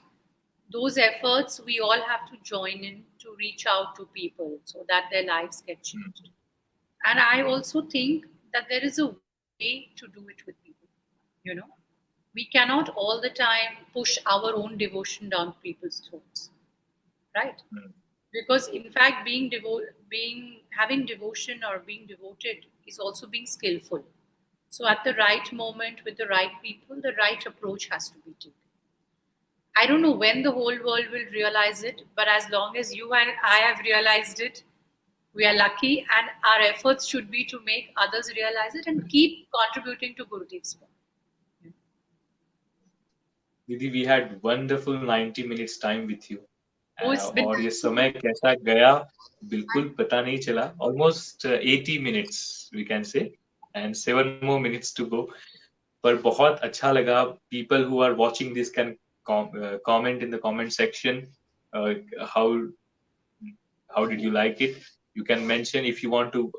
those efforts we all have to join in to reach out to people so that their lives get changed. And I also think that there is a way to do it with people. You know, we cannot all the time push our own devotion down people's throats, right? Because in fact, being having devotion or being devoted is also being skillful. So at the right moment with the right people, the right approach has to be taken. I don't know when the whole world will realize it, but as long as you and I have realized it, we are lucky, and our efforts should be to make others realize it and keep contributing to Gurudev's work. Didi, we had wonderful 90 minutes time with you. Oh, it's been और ये समय कैसा गया बिल्कुल पता नहीं चला. Almost 80 minutes we can say, and 7 more minutes to go. पर बहुत अच्छा लगा. People who are watching this can comment in the comment section. How did you like it? You can mention if you want to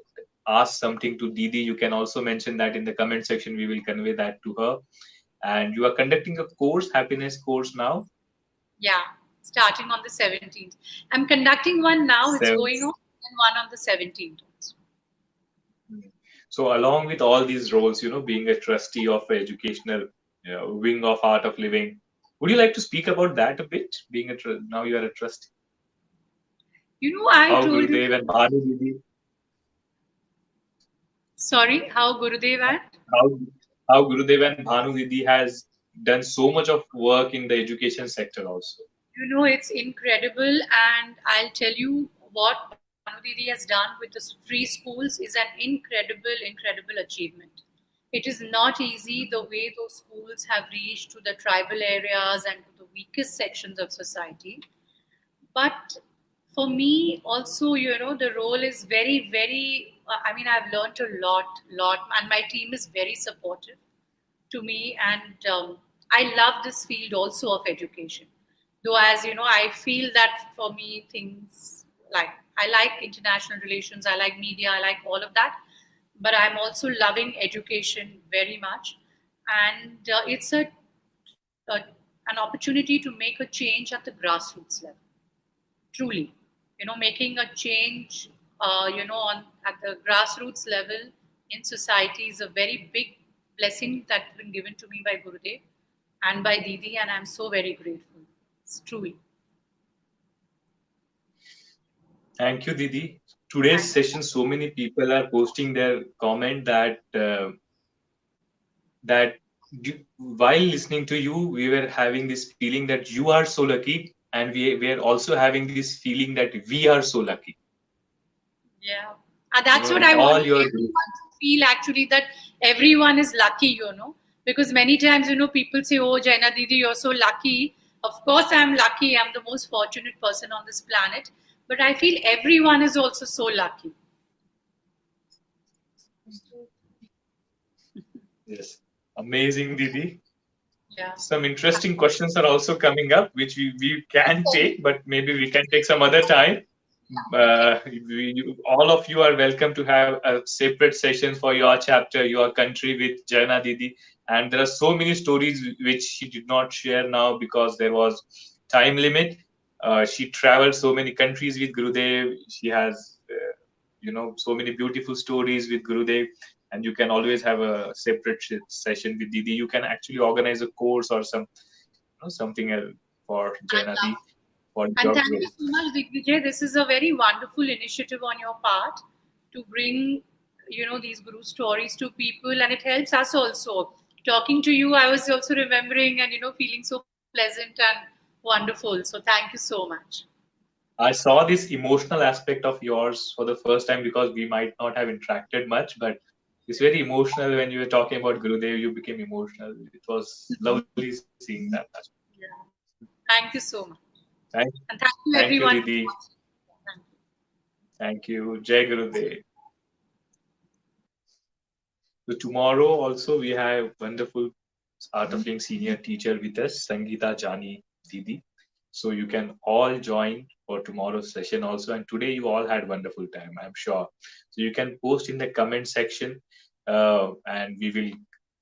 ask something to Didi. You can also mention that in the comment section. We will convey that to her. And you are conducting a course, happiness course now. Yeah, starting on the 17th. I'm conducting one now. It's going on, and one on the 17th also. So along with all these roles, being a trustee of an educational wing of Art of Living, would you like to speak about that a bit? Being now you are a trustee. I how told Gurudev you. And Bhanu Didi. Sorry, how Gurudev and? How Gurudev and Bhanu Didi has done so much of work in the education sector also. It's incredible, and I'll tell you what, Bhanu Bhanu Didi has done with the free schools is an incredible achievement. It is not easy the way those schools have reached to the tribal areas and to the weakest sections of society. But for me, also, the role is very. I mean, I've learned a lot, and my team is very supportive to me, and I love this field also of education. Though, as you know, I feel that for me, things like I like international relations, I like media, I like all of that, but I'm also loving education very much, and it's a an opportunity to make a change at the grassroots level. Truly, making a change, on at the grassroots level in society is a very big blessing that's been given to me by Gurudev and by Didi, and I'm so very grateful. It's truly. Thank you, Didi. Today's session, so many people are posting their comment that while listening to you, we were having this feeling that you are so lucky, and we are also having this feeling that we are so lucky. Yeah, and that's what I want everyone to feel actually, that everyone is lucky, because many times, people say, "Oh, Jaina Didi, you're so lucky." Of course, I'm lucky. I'm the most fortunate person on this planet. But I feel everyone is also so lucky. Yes, amazing, Didi. Yeah. Some interesting questions are also coming up, which we can take, but maybe we can take some other time. All of you are welcome to have a separate session for your chapter, your country with Jaina Didi. And there are so many stories which she did not share now because there was time limit. She traveled so many countries with Gurudev. She has, so many beautiful stories with Gurudev. And you can always have a separate session with Didi. You can actually organize a course or something else for Jaina Didi. And thank you so much, Digvijay. This is a very wonderful initiative on your part to bring, these Guru stories to people, and it helps us also. Talking to you, I was also remembering and, feeling so pleasant and wonderful. So thank you so much. I saw this emotional aspect of yours for the first time because we might not have interacted much, but it's very emotional when you were talking about Gurudev. You became emotional. It was lovely seeing that. Yeah. Thank you so much. And thank you, thank everyone. you, Didi. Thank you. Jai Gurudev. So tomorrow also we have wonderful Art of Living senior teacher with us, Sangeeta Jani Didi. So you can all join for tomorrow's session also. And today you all had wonderful time, I'm sure. So you can post in the comment section, and we will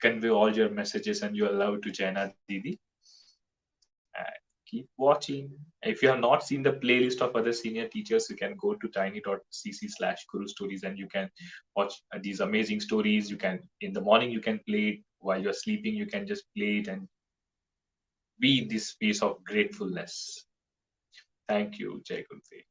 convey all your messages and your love to Jaina Didi. Keep watching. If you have not seen the playlist of other senior teachers, you can go to tiny.cc/Guru Stories and you can watch these amazing stories. You can, in the morning, you can play it. While you're sleeping, you can just play it and be in this space of gratefulness. Thank you, Jai Gurudev.